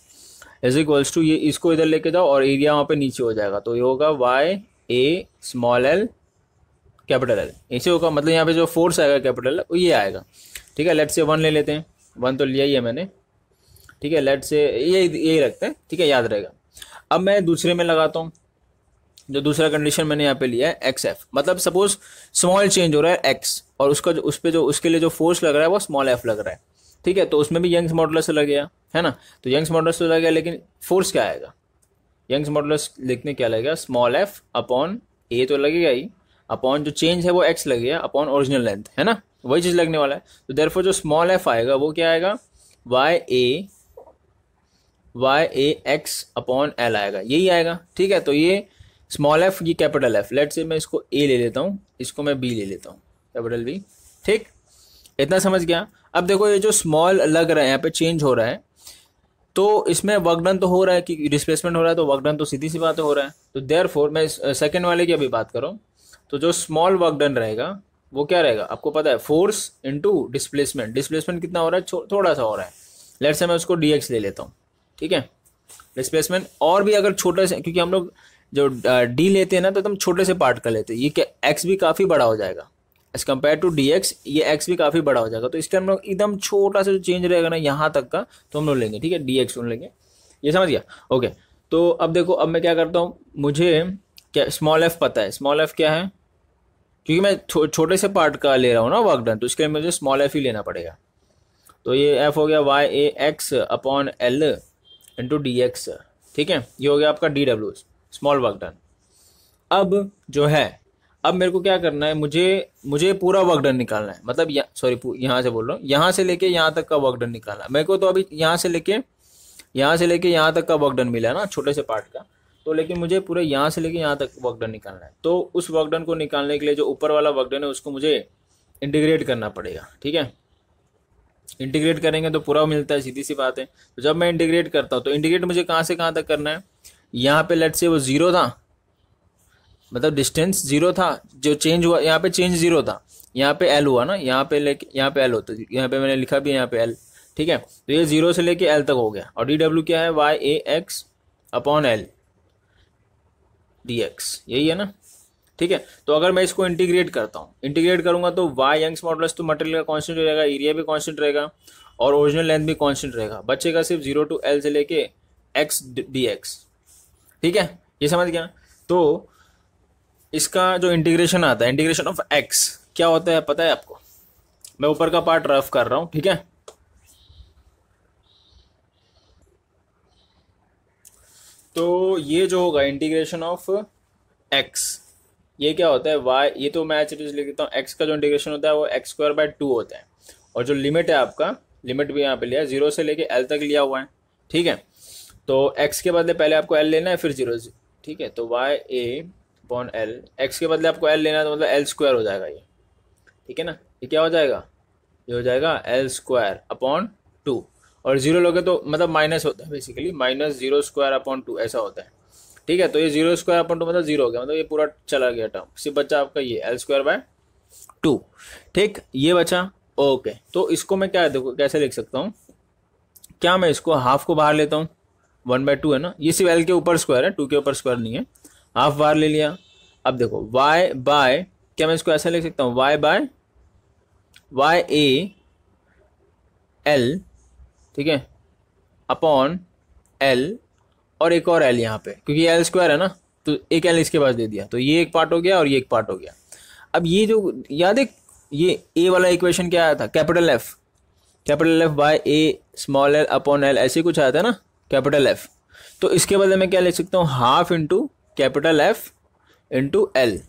= ये इसको इधर लेके जाओ और एरिया वहाँ पे नीचे हो जाएगा, तो ये होगा YA small l capital L, ऐसे होगा। मतलब यहाँ पे जो फोर्स आएगा कैपिटल वो ये आएगा, ठीक है। लेट्स से 1 ले लेते हैं, 1 तो लिया ही है मैंने, ठीक है। लेट्स से यही रखते हैं, ठीक है, याद रहेगा। अब मैं दूसरे में लगाता हूँ, जो दूसरा कंडीशन मैंने यहाँ पे लिया है XF, मतलब सपोज स्मॉल चेंज हो रहा है X और उसका जो उस पे जो उसके लिए जो फोर्स लग रहा है वो स्मॉल f लग रहा है, ठीक है। तो उसमें भी यंग्स मॉडुलस लग गया है ना, तो यंग्स मॉडुलस तो लग गया, लेकिन फोर्स क्या आएगा, यंग्स मॉडुलस लिखने क्या लगेगा, स्मॉल f अपॉन a तो लगेगा ही, अपॉन जो चेंज है वो x लगेगा अपॉन ओरिजिनल लेंथ, है ना, वही चीज़ लगने वाला है। तो देयरफॉर जो स्मॉल f आएगा वो क्या आएगा, YA x अपॉन l आएगा, यही आएगा, ठीक है। तो ये स्मॉल f, ये कैपिटल F, लेट से मैं इसको A ले लेता हूँ, इसको मैं B ले लेता हूँ, कैपिटल B, ठीक, इतना समझ गया। अब देखो ये जो स्मॉल लग रहा है यहाँ पे चेंज हो रहा है, तो इसमें वर्क डन तो हो रहा है कि डिस्प्लेसमेंट हो रहा है, तो वर्क डन तो सीधी सी बात हो रहा है। तो देयरफॉर मैं सेकंड वाले की अभी बात करूँ, तो जो स्मॉल वर्क डन रहेगा वो क्या रहेगा, आपको पता है, फोर्स इंटू डिस्प्लेसमेंट। डिस्प्लेसमेंट कितना हो रहा है, थोड़ा सा हो रहा है, लेट से मैं उसको dx ले लेता हूँ, ठीक है। डिस्प्लेसमेंट और भी अगर छोटे से, क्योंकि हम लोग जो डी लेते हैं ना तो एकदम छोटे से पार्ट का लेते हैं, ये क्या एक्स भी काफ़ी बड़ा हो जाएगा as compare to D X, ये एक्स भी काफ़ी बड़ा हो जाएगा। तो इसलिए हम लोग एकदम छोटा सा जो चेंज रहेगा ना यहाँ तक का, तो हम लोग लेंगे, ठीक है, डी एक्स लेंगे, ये समझ गया, ओके। तो अब देखो, अब मैं क्या करता हूँ, मुझे क्या स्मॉल एफ पता है, स्मॉल एफ क्या है, क्योंकि मैं छोटे से पार्ट का ले रहा हूँ ना वर्क डन, तो इसके लिए मुझे स्मॉल एफ ही लेना पड़ेगा। तो ये एफ हो गया YA x upon L, into D x. ठीक है, ये हो गया आपका D W, small work done. अब जो है, अब मेरे को क्या करना है, मुझे पूरा वर्क डन निकालना है, मतलब सॉरी यहाँ से बोल रहा हूँ, यहाँ से लेके यहाँ तक का वर्क डन निकालना है मेरे को। तो अभी यहाँ से लेके यहाँ तक का वर्क डन मिला है ना, छोटे से पार्ट का, तो लेकिन मुझे पूरे यहाँ से लेके यहाँ तक वर्क डन निकालना है। तो उस वर्क डन को निकालने के लिए जो ऊपर वाला वर्क डन है उसको मुझे इंटीग्रेट करना पड़ेगा। ठीक है, इंटीग्रेट करेंगे तो पूरा मिलता है, सीधी सी बात है। तो जब मैं इंटीग्रेट करता हूँ तो इंटीग्रेट मुझे कहाँ से कहाँ तक करना है, यहाँ पे लेट्स से वो 0 था, मतलब डिस्टेंस 0 था, जो चेंज हुआ यहाँ पे चेंज 0 था, यहाँ पे एल हुआ ना, यहाँ पे लेके यहाँ पे एल होता है, यहाँ पे मैंने लिखा भी है यहाँ पे एल। ठीक है, तो ये 0 से लेके एल तक हो गया। और डी डब्ल्यू क्या है, Y A X upon L D X, यही है ना। ठीक है, तो अगर मैं इसको इंटीग्रेट करता हूँ, इंटीग्रेट करूंगा तो वाई यंग्स मॉडुलस तो मटेरियल का कांस्टेंट रहेगा, एरिया भी कांस्टेंट रहेगा और ओरिजिनल लेंथ भी कांस्टेंट रहेगा, बचेगा सिर्फ 0 टू एल से लेके एक्स डी एक्स। ठीक है, ये समझ गया। तो इसका जो इंटीग्रेशन आता है, इंटीग्रेशन ऑफ एक्स क्या होता है पता है आपको, मैं ऊपर का पार्ट रफ कर रहा हूं। ठीक है, तो ये जो होगा इंटीग्रेशन ऑफ एक्स, ये क्या होता है वाई, ये तो मैं एच लिख देता हूँ, एक्स का जो इंटीग्रेशन होता है वो एक्स स्क्वायर बाय 2 होता है। और जो लिमिट है आपका, लिमिट भी यहाँ पे लिया है, 0 से लेके एल तक लिया हुआ है। ठीक है, तो एक्स के बदले पहले आपको एल लेना है, फिर 0। ठीक है, तो वाई ए अपॉन एल, एक्स के बदले आपको एल लेना है तो मतलब एल स्क्वायर हो जाएगा ये। ठीक है ना, ये क्या हो जाएगा, ये हो जाएगा एल स्क्वायर अपॉन 2। और 0 लोगे तो मतलब माइनस होता है, बेसिकली माइनस 0 स्क्वायर अपॉन 2 ऐसा होता है। ठीक है, तो ये 0 स्क्वायर अपॉन 2 मतलब 0 हो गया, मतलब ये पूरा चला गया टर्म, सिर्फ बचा आपका ये एल स्क्वायर बाय 2। ठीक, ये बचा। ओके, तो इसको मैं क्या देखो कैसे लिख सकता हूँ, क्या मैं इसको हाफ को बाहर लेता हूँ, 1/2 है ना, ये सिर्फ एल के ऊपर स्क्वायर है, 2 के ऊपर स्क्वायर नहीं है, हाफ बाहर ले लिया। अब देखो वाई बाय, क्या मैं इसको ऐसा लिख सकता हूँ, Y by Y A L, ठीक है, अपॉन एल और एक और एल यहाँ पे, क्योंकि एल स्क्वायर है ना तो एक एल इसके पास दे दिया, तो ये एक पार्ट हो गया और ये एक पार्ट हो गया। अब ये जो याद है, ये ए वाला इक्वेशन क्या आया था, कैपिटल एफ बाय ए स्मॉल एल अपॉन एल, ऐसे कुछ आया था ना, कैपिटल एफ। तो इसके बदले मैं क्या लिख सकता हूँ, half into capital F into L.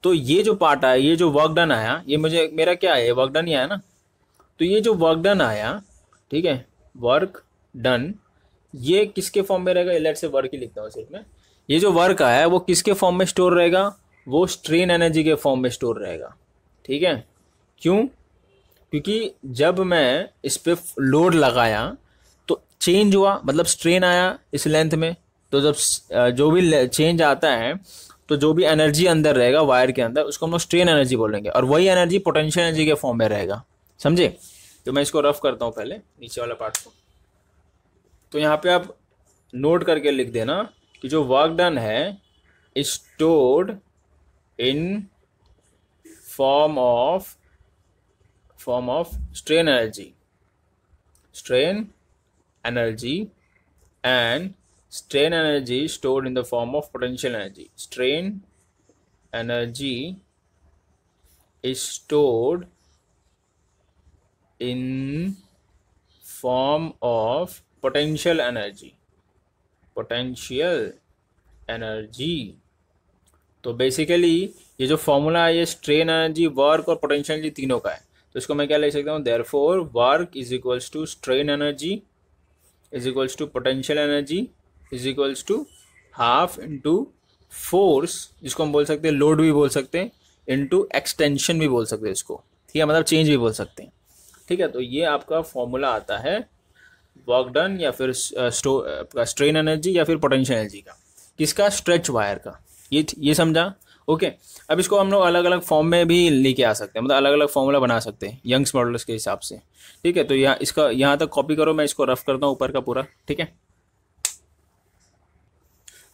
तो ये जो पार्ट आया, ये जो वर्क डन आया, ये मुझे मेरा क्या है, वर्क डन ही आया ना। तो ये जो वर्क डन आया, ठीक है, वर्क डन, ये किसके फॉर्म में रहेगा, लेट से वर्क ही लिखता हूँ सिर्फ मैं। ये जो वर्क आया है वो किसके फॉर्म में स्टोर रहेगा, वो स्ट्रेन एनर्जी के फॉर्म में स्टोर रहेगा। ठीक है, क्यों, क्योंकि जब मैं इस पे लोड लगाया तो चेंज हुआ, मतलब स्ट्रेन आया इस लेंथ में, तो जब जो भी चेंज आता है तो जो भी एनर्जी अंदर रहेगा वायर के अंदर उसको हम लोग स्ट्रेन एनर्जी बोलेंगे, और वही एनर्जी पोटेंशियल एनर्जी के फॉर्म में रहेगा। समझे, तो मैं इसको रफ करता हूँ पहले नीचे वाला पार्ट को। तो यहाँ पे आप नोट करके लिख देना कि जो वर्क डन है stored in form of strain energy and strain energy stored in the form of potential energy. Strain energy is stored in form of potential energy. तो बेसिकली ये जो फॉर्मूला है ये स्ट्रेन एनर्जी, वर्क और potential energy तीनों का है। तो इसको मैं क्या लिख सकता हूँ, therefore work is equals to strain energy is equals to potential energy is equals to half into force, जिसको हम बोल सकते हैं लोड भी बोल सकते हैं, इंटू एक्सटेंशन भी बोल सकते हैं इसको। ठीक है, मतलब चेंज भी बोल सकते हैं। ठीक है, तो ये आपका फॉर्मूला आता है वर्क डन या फिर स्ट्रेन एनर्जी या फिर पोटेंशियल एनर्जी का, किसका, स्ट्रेच वायर का। ये समझा। ओके, अब इसको हम लोग अलग अलग फॉर्म में भी लेके आ सकते हैं, मतलब अलग अलग फॉर्मूला बना सकते हैं यंग्स मॉडुलस के हिसाब से। ठीक है, तो यहाँ तक कॉपी करो, मैं इसको रफ करता हूँ ऊपर का पूरा। ठीक है,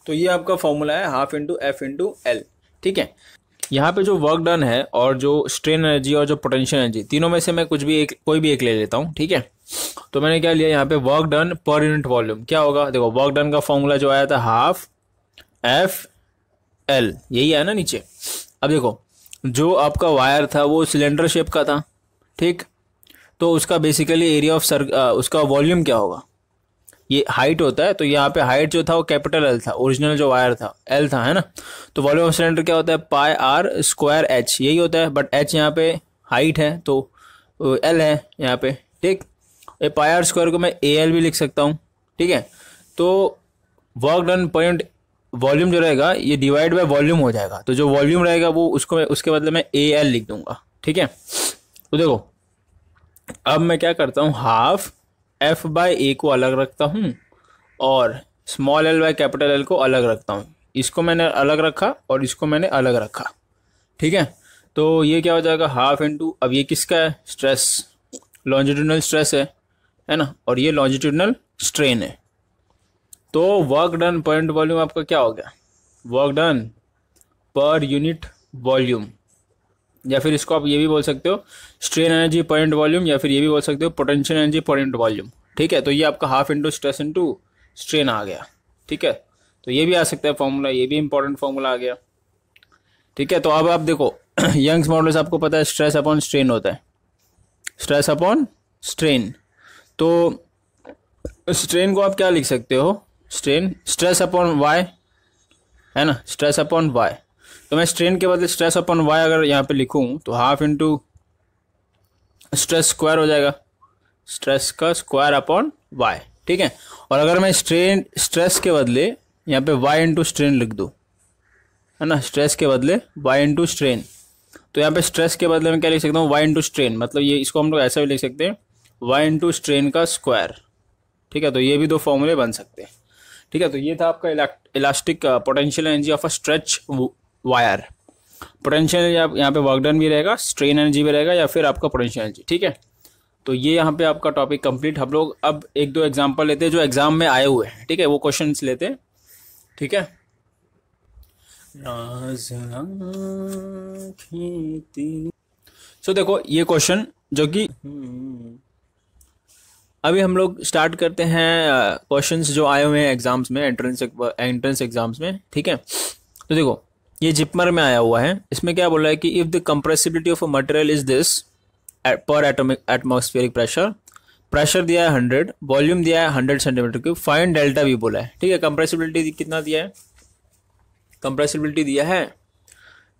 तो ये आपका फॉर्मूला है half into F into L. ठीक है, यहाँ पे जो वर्क डन है और जो स्ट्रेन एनर्जी और जो पोटेंशियल एनर्जी, तीनों में से मैं कोई भी एक ले लेता हूँ। ठीक है, तो मैंने क्या लिया यहाँ पे, work done per unit volume क्या होगा, देखो वर्क डन का फॉर्मूला जो आया था हाफ एफ एल, यही है ना नीचे। अब देखो जो आपका वायर था वो सिलेंडर शेप का था, ठीक, तो उसका बेसिकली एरिया ऑफ उसका वॉल्यूम क्या होगा, ये हाइट होता है, तो यहाँ पे हाइट जो था वो कैपिटल एल था, ओरिजिनल जो वायर था एल था, है ना। तो वॉल्यूम ऑफ सिलेंडर क्या होता है, पाई आर स्क्वायर एच, यही होता है, बट एच यहाँ पे हाइट है तो एल है यहाँ पे, ठीक। ये पाई आर स्क्वायर को मैं ए एल भी लिख सकता हूँ, ठीक है। तो वर्क डन पॉइंट वॉल्यूम जो रहेगा ये डिवाइड बाय वॉल्यूम हो जाएगा, तो जो वॉल्यूम रहेगा वो उसको उसके बदले में ए एल लिख दूंगा, ठीक है। तो देखो अब मैं क्या करता हूँ, हाफ एफ बाय ए को अलग रखता हूँ और small L by capital L को अलग रखता हूँ। इसको मैंने अलग रखा और इसको मैंने अलग रखा, ठीक है। तो ये क्या हो जाएगा, हाफ इंटू, अब ये किसका है, स्ट्रेस, लॉन्जिट्यूडनल स्ट्रेस है ना, और ये लॉन्जिट्यूडनल स्ट्रेन है। तो वर्क डन पॉइंट वॉल्यूम आपका क्या हो गया, work done per unit volume, या फिर इसको आप ये भी बोल सकते हो strain energy per unit volume, या फिर ये भी बोल सकते हो potential energy per unit volume, ठीक है। तो ये आपका half into stress into strain आ गया, ठीक है। तो ये भी आ सकता है फॉर्मूला, ये भी इंपॉर्टेंट फॉर्मूला आ गया, ठीक है। तो अब आप देखो यंग्स मॉडुलस आपको पता है स्ट्रेस अपॉन स्ट्रेन होता है, स्ट्रेस अपॉन स्ट्रेन। तो स्ट्रेन को आप क्या लिख सकते हो, स्ट्रेन स्ट्रेस अपॉन वाई, है ना, स्ट्रेस अपॉन वाई। तो मैं स्ट्रेन के बदले स्ट्रेस अपॉन वाई अगर यहाँ पे लिखूँ तो हाफ इंटू स्ट्रेस स्क्वायर हो जाएगा, स्ट्रेस का स्क्वायर अपॉन वाई, ठीक है। और अगर मैं स्ट्रेस के बदले यहाँ पे वाई इंटू स्ट्रेन लिख दूँ, है ना, स्ट्रेस के बदले वाई इंटू स्ट्रेन, तो यहाँ पे स्ट्रेस के बदले में क्या लिख सकता हूँ, वाई इंटू स्ट्रेन, मतलब ये इसको हम लोग ऐसा भी लिख सकते हैं वाई इंटू स्ट्रेन का स्क्वायर, ठीक है। तो ये भी दो फॉर्मूले बन सकते हैं, ठीक है। तो ये था आपका elastic potential energy of a stretch wire. Potential energy यहाँ पे वर्क डन भी रहेगा, स्ट्रेन एनर्जी भी रहेगा, या फिर आपका पोटेंशियल एनर्जी, ठीक है। तो ये यहाँ पे आपका टॉपिक कंप्लीट। हम लोग अब एक दो एग्जांपल लेते हैं जो एग्जाम में आए हुए हैं, ठीक है, वो क्वेश्चंस लेते हैं, ठीक है। सो देखो ये क्वेश्चन जो कि अभी हम लोग स्टार्ट करते हैं क्वेश्चंस जो आए हुए हैं एग्जाम्स में, एंट्रेंस एग्जाम्स में, ठीक है। तो देखो ये जिपमर में आया हुआ है, इसमें क्या बोल रहा है कि if the compressibility of a material is this पर एटमॉस्फेरिक प्रेशर, प्रेशर दिया है 100, वॉल्यूम दिया है 100 सेंटीमीटर क्यूब, फाइंड डेल्टा भी बोला है, ठीक है। कंप्रेसिबिलिटी कितना दिया है, कंप्रेसिबिलिटी दिया है,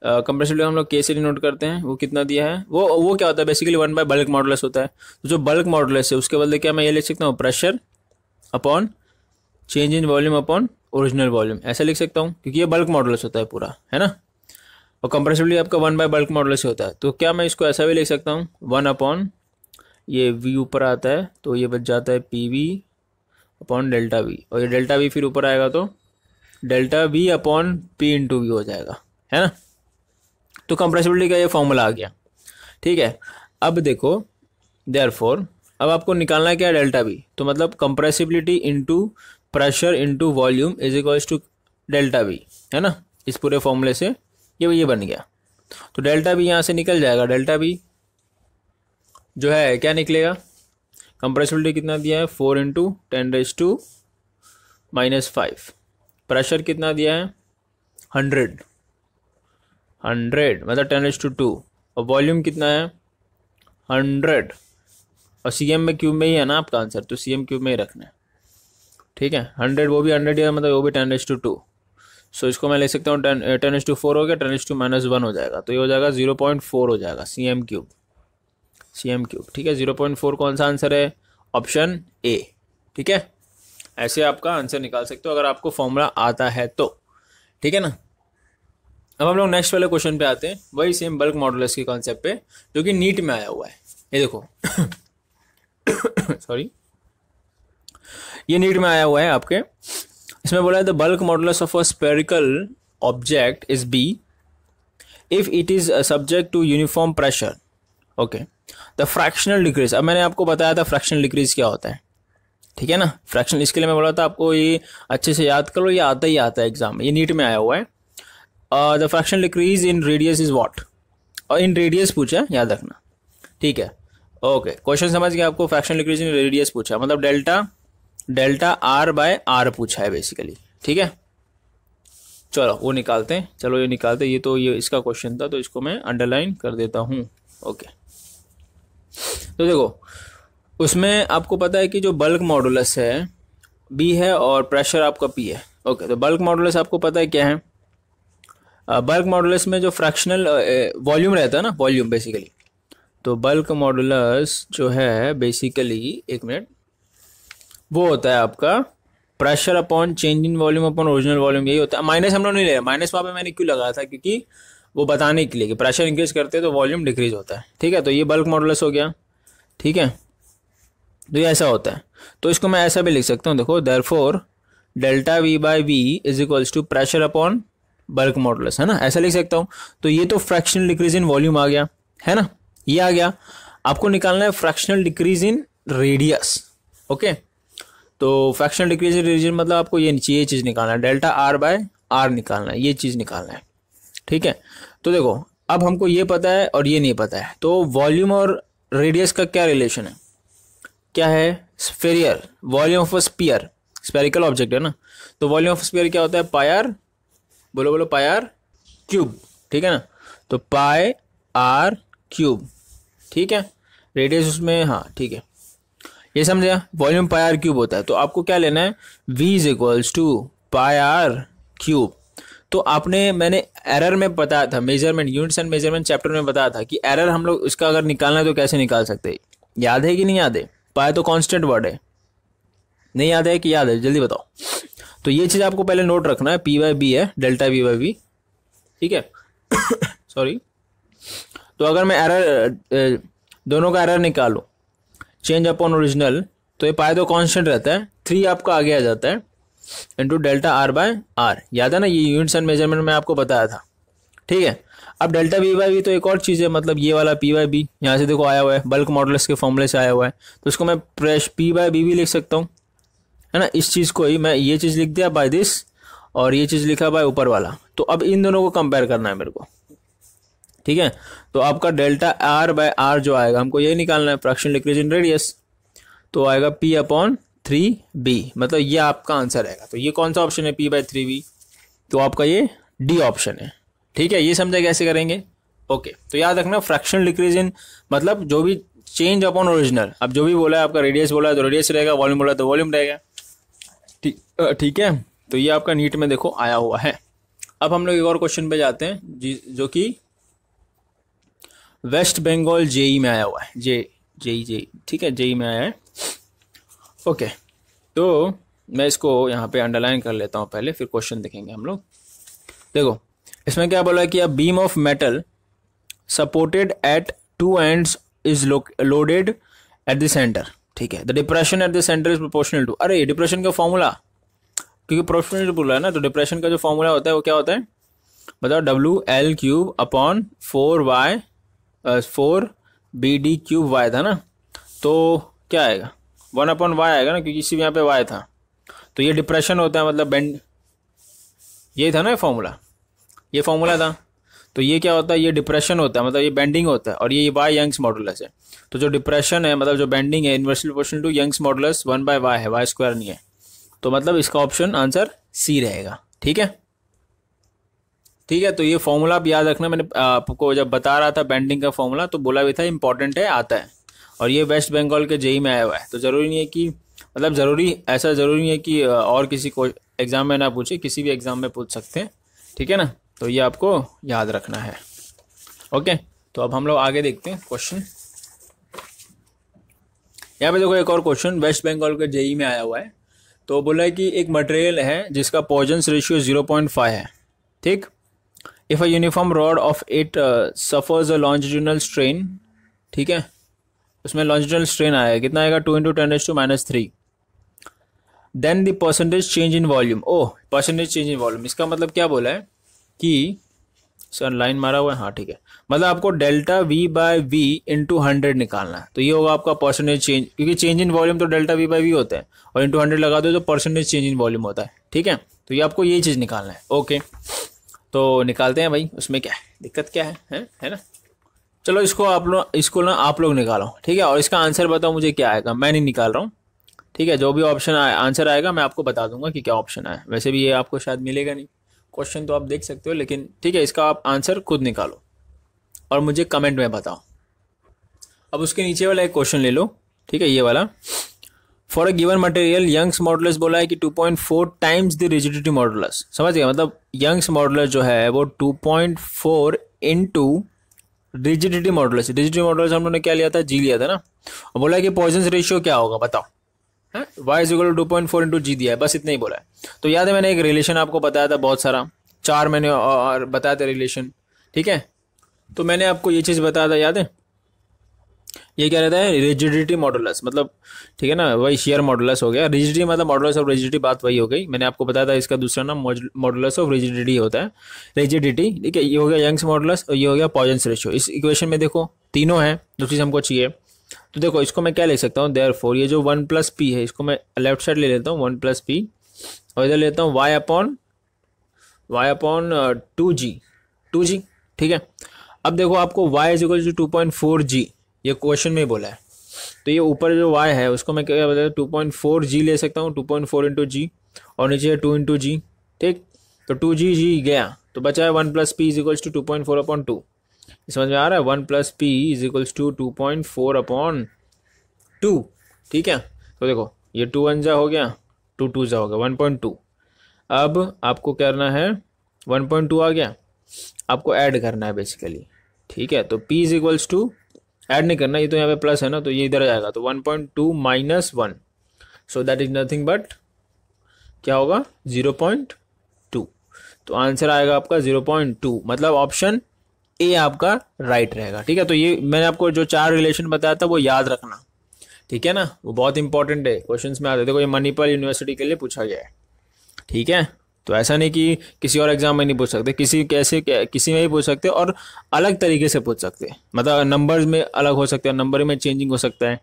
कंप्रेसिबिलिटी हम लोग के से नोट करते हैं, वो कितना दिया है, वो क्या होता है बेसिकली 1 बाय बल्क मॉडुलस होता है। तो जो बल्क मॉडुलस है उसके बदले क्या मैं ये लिख सकता हूँ, pressure upon change in volume upon original volume, ऐसा लिख सकता हूँ, क्योंकि ये बल्क मॉडुलस होता है पूरा, है ना। और कंप्रेसिबिलिटी आपका 1 बाय बल्क मॉडुलस होता है, तो क्या मैं इसको ऐसा भी लिख सकता हूँ 1 अपॉन ये वी ऊपर आता है तो ये बच जाता है P V upon delta V, और ये डेल्टा वी फिर ऊपर आएगा तो delta V upon P into V हो जाएगा, है ना। तो कंप्रेसिबिलिटी का ये फॉर्मूला आ गया, ठीक है। अब देखो देयरफॉर अब आपको निकालना है क्या, डेल्टा वी, तो मतलब compressibility into pressure into volume is equals to delta V, है ना। इस पूरे फॉर्मूले से ये बन गया, तो डेल्टा वी यहाँ से निकल जाएगा, डेल्टा वी जो है क्या निकलेगा, कंप्रेसिबिलिटी कितना दिया है 4 इंटू 10⁻⁻⁵, प्रेशर कितना दिया है 100 मतलब 10⁻², और वॉल्यूम कितना है 100, और सीएम में क्यूब में ही है ना आपका आंसर, तो सीएम क्यूब में ही रखना है, ठीक है। 100 वो भी 100 है, मतलब वो भी 10⁻², सो इसको मैं ले सकता हूँ 10⁻4 हो गया, 10⁻⁻1 हो जाएगा, तो ये हो जाएगा 0.4 हो जाएगा सीएम क्यूब, ठीक है। 0.4 कौन सा आंसर है, ऑप्शन ए, ठीक है। ऐसे आपका आंसर निकाल सकते हो अगर आपको फॉर्मूला आता है तो, ठीक है ना। अब हम लोग नेक्स्ट वाले क्वेश्चन पे आते हैं, वही सेम बल्क मॉडुलस के कॉन्सेप्ट पे जो कि नीट में आया हुआ है, ये देखो सॉरी, ये नीट में आया हुआ है आपके, इसमें बोला है the bulk modulus of a spherical object is B if it is subject to uniform pressure, okay. The fractional decrease, अब मैंने आपको बताया था फ्रैक्शनल डिक्रीज क्या होता है, ठीक है ना। फ्रैक्शनल, इसके लिए मैं बोला था आपको ये अच्छे से याद करो, ये आता ही आता है एग्जाम में, ये नीट में आया हुआ है। The fractional decrease in radius is what, और इन रेडियस पूछा है, याद रखना, ठीक है, ओके। क्वेश्चन समझ गया आपको, फ्रैक्शनल डिक्रीज इन रेडियस पूछा मतलब डेल्टा आर बाय आर पूछा है बेसिकली, ठीक है। चलो वो निकालते हैं, चलो ये निकालते हैं, ये तो ये इसका क्वेश्चन था तो इसको मैं अंडरलाइन कर देता हूँ, ओके। तो देखो उसमें आपको पता है कि जो बल्क मॉडुलस है बी है और प्रेशर आपका पी है। ओके, तो बल्क मॉडुलस आपको पता है क्या है? बल्क मॉडुलस में जो फ्रैक्शनल वॉल्यूम रहता है ना, वॉल्यूम बेसिकली, तो बल्क मॉडुलस जो है बेसिकली, एक मिनट, वो होता है आपका pressure upon change in volume upon original volume, यही होता है। माइनस हम लोग नहीं ले रहे, माइनस वहाँ पे मैंने क्यों लगाया था, क्योंकि वो बताने के लिए कि प्रेशर इंक्रीज करते हैं तो वॉल्यूम डिक्रीज होता है। ठीक है, तो ये बल्क मॉडुलस हो गया। ठीक है, तो ये ऐसा होता है। तो इसको मैं ऐसा भी लिख सकता हूँ, देखो, therefore delta V by V is equals to pressure upon bulk modulus, है ना, ऐसा लिख सकता हूँ। तो ये तो फ्रैक्शनल डिक्रीज इन वॉल्यूम आ गया, है ना, ये आ गया। आपको निकालना है fractional decrease in radius. Okay, तो फ्रैक्शनल डिक्रीज इन रेडियस मतलब आपको ये चीज़ निकालना है, डेल्टा आर बाय आर निकालना है, ये चीज़ निकालना है। ठीक है, तो देखो अब हमको ये पता है और ये नहीं पता है, तो वॉल्यूम और रेडियस का क्या रिलेशन है, क्या है? Spherical volume of a sphere, spherical object है ना, तो वॉल्यूम ऑफ स्फीयर क्या होता है? पाई आर, बोलो बोलो, पाई आर क्यूब। ठीक है ना, तो पाई आर क्यूब। ठीक है, रेडियस उसमें, हाँ ठीक है, ये समझा, वॉल्यूम पाई आर क्यूब होता है। तो आपको क्या लेना है? v is equals to pi R cube. तो आपने, मैंने एरर में बताया था, measurement units and measurement chapter में बताया था कि एरर हम लोग इसका अगर निकालना है तो कैसे निकाल सकते हैं, याद है कि नहीं याद है? पाई तो कांस्टेंट वर्ड है, नहीं याद है कि याद है? जल्दी बताओ। तो ये चीज़ आपको पहले नोट रखना है, पी बाई बी है, डेल्टा वी बाई वी। ठीक है सॉरी। तो अगर मैं एरर, दोनों का एरर निकालूं, चेंज अपॉन ओरिजिनल, तो ये पाई तो कांस्टेंट रहता है, 3 आपका आगे आ जाता है into delta R by R, याद है ना, ये यूनिट्स एंड मेजरमेंट में आपको बताया था। ठीक है, अब डेल्टा वी बाई वी तो एक और चीज़ है, मतलब ये वाला पी बाई बी यहाँ से देखो आया हुआ है, बल्क मॉडुलस के फॉर्मूले से आया हुआ है, तो इसको मैं प्रेश पी बाई बी भी लिख सकता हूँ, है ना। इस चीज़ को ही मैं ये चीज़ लिख दिया बाय दिस, और ये चीज़ लिखा बाय ऊपर वाला। तो अब इन दोनों को कंपेयर करना है मेरे को। ठीक है, तो आपका डेल्टा आर बाय आर जो आएगा, हमको ये निकालना है, फ्रैक्शनल डिक्रीज इन रेडियस, तो आएगा पी अपॉन 3b, मतलब ये आपका आंसर आएगा। तो ये कौन सा ऑप्शन है? p बाई 3b, तो आपका ये डी ऑप्शन है। ठीक है, ये समझा कैसे करेंगे? ओके, तो याद रखना फ्रैक्शनल डिक्रीज इन मतलब जो भी चेंज अपॉन ओरिजिनल, अब जो भी बोला है, आपका रेडियस बोला है तो रेडियस रहेगा, वॉल्यूम बोला तो वॉल्यूम रहेगा। ठीक है, तो ये आपका नीट में देखो आया हुआ है। अब हम लोग एक और क्वेश्चन पे जाते हैं जो कि वेस्ट बंगाल जेई में आया हुआ है, जेई, ठीक है, जेई में आया है। ओके, तो मैं इसको यहाँ पे अंडरलाइन कर लेता हूँ पहले, फिर क्वेश्चन देखेंगे हम लोग। देखो इसमें क्या बोला है कि a beam of metal supported at 2 ends is loaded at the center. ठीक है, the depression at the center is proportional to, अरे डिप्रेशन का फॉर्मूला, क्योंकि प्रोपोर्शनल बोल रहा है ना, तो डिप्रेशन का जो फॉर्मूला होता है वो क्या होता है बताओ? WL³ अपॉन 4BD³ y था ना, तो क्या आएगा? 1/y आएगा ना, क्योंकि इसी यहाँ पे y था, तो ये डिप्रेशन होता है, मतलब बेंड, ये था ना फॉर्मूला, ये फॉर्मूला था, तो ये क्या होता है? ये डिप्रेशन होता है, मतलब ये बेंडिंग होता है, और ये y यंग्स मॉडुलस है। तो जो डिप्रेशन है, मतलब जो बेंडिंग है, inversely proportional to Young's modulus 1/y है, y स्क्वायर नहीं है, तो मतलब इसका ऑप्शन आंसर सी रहेगा। ठीक है, ठीक है, तो ये फॉर्मूला आप याद रखना, मैंने आपको जब बता रहा था बेंडिंग का फॉर्मूला तो बोला भी था इंपॉर्टेंट है, आता है, और ये वेस्ट बंगाल के जेई में आया हुआ है। तो ज़रूरी नहीं है कि, मतलब ऐसा ज़रूरी नहीं है कि और किसी को एग्ज़ाम में ना पूछे, किसी भी एग्ज़ाम में पूछ सकते हैं। ठीक है ना, तो ये आपको याद रखना है। ओके, तो अब हम लोग आगे देखते हैं क्वेश्चन। यहाँ पे देखो एक और क्वेश्चन वेस्ट बंगाल के जेई में आया हुआ है। तो बोला है कि एक मटेरियल है जिसका पॉइजन्स रेशियो 0.5 है। ठीक, if a uniform rod of it suffers a longitudinal strain, ठीक है, उसमें लॉन्जिट्यूडनल स्ट्रेन आएगा, कितना आएगा? 2 × 10⁻³ then the percentage change in volume. Oh, percentage change in volume, इसका मतलब क्या बोला है कि सर लाइन मारा हुआ है, हाँ ठीक है, मतलब आपको delta V by V into 100 निकालना है। तो ये होगा आपका परसेंटेज चेंज, क्योंकि चेंज इन वॉल्यूम तो डेल्टा V बाय V होता है, और इंटू 100 लगा दो तो परसेंटेज चेंज इन वॉल्यूम होता है। ठीक है, तो ये आपको ये चीज़ निकालना है। ओके, तो निकालते हैं भाई, उसमें क्या है, दिक्कत क्या है ना। चलो इसको ना आप लोग निकालो, ठीक है, और इसका आंसर बताओ मुझे क्या आएगा, मैं नहीं निकाल रहा हूँ। ठीक है, जो भी ऑप्शन आंसर आएगा मैं आपको बता दूंगा कि क्या ऑप्शन आया। वैसे भी ये आपको शायद मिलेगा नहीं, क्वेश्चन तो आप देख सकते हो, लेकिन ठीक है, इसका आप आंसर खुद निकालो और मुझे कमेंट में बताओ। अब उसके नीचे वाला एक क्वेश्चन ले लो, ठीक है, ये वाला, for a given material Young's modulus बोला है कि 2.4 टाइम्स द रिजिडिटी मॉडुलस, समझ गए, मतलब यंग्स मॉडुलस जो है वो 2.4 into rigidity modulus, rigidity modulus हम लोगों ने क्या लिया था, जी लिया था ना, और बोला है कि पॉइजन रेशियो क्या होगा बताओ, है Y is equal to 2.4 into G दिया है, बस इतना ही बोला है। तो याद है मैंने एक रिलेशन आपको बताया था बहुत सारा, 4 मैंने और बताया था रिलेशन, ठीक है। तो मैंने आपको ये चीज़ बताया था, याद है, ये क्या रहता है, रिजिडिटी मॉडुलस, मतलब ठीक है ना, वही शेयर मॉडुलस हो गया, रिजिडिटी मतलब मॉडुलस ऑफ रिजिडिटी, बात वही हो गई। मैंने आपको बताया था इसका दूसरा नाम मॉडुलस ऑफ रिजिडिटी होता है, रिजिडिटी, ठीक है। ये हो गया यंग्स मॉडुलस और ये हो गया पॉइजन रेशियो। इस इक्वेशन में देखो तीनों हैं, जो चीज़ हमको चाहिए। तो देखो इसको मैं क्या लिख सकता हूँ, देयरफॉर ये जो 1 प्लस पी है इसको मैं लेफ्ट साइड ले लेता हूँ 1 प्लस पी, और इधर लेता हूँ वाई अपॉन 2g, ठीक है। अब देखो आपको y is equal to 2.4g, ये क्वेश्चन में बोला है। तो ये ऊपर जो y है उसको मैं क्या बताया, 2.4g ले सकता हूँ, 2.4 इंटू जी, और नीचे है 2 इंटू जी, ठीक। तो 2g गया तो बचा है 1 plus P is equals to 2.4 upon 2। समझ में आ रहा है, 1 plus P is equals to 2.4 upon 2, ठीक है। तो देखो ये 2 1 जा हो गया, 2 2 जा हो गया, 1.2। अब आपको करना है 1.2 आ गया, आपको ऐड करना है बेसिकली, ठीक है। तो p is equals to, add नहीं करना, ये तो यहाँ पे प्लस है ना, तो ये इधर आ जाएगा, तो 1.2 minus 1, so that is nothing but क्या होगा 0.2। तो आंसर आएगा आपका 0.2, मतलब ऑप्शन ए आपका राइट रहेगा, ठीक है। तो ये मैंने आपको जो 4 रिलेशन बताया था वो याद रखना, ठीक है ना, वो बहुत इंपॉर्टेंट है, क्वेश्चंस में आते हैं। देखो ये मणिपाल यूनिवर्सिटी के लिए पूछा गया है, ठीक है। तो ऐसा नहीं कि किसी और एग्जाम में नहीं पूछ सकते, किसी में भी पूछ सकते और अलग तरीके से पूछ सकते हैं, मतलब नंबर्स में अलग हो सकते हैं, नंबर में चेंजिंग हो सकता है,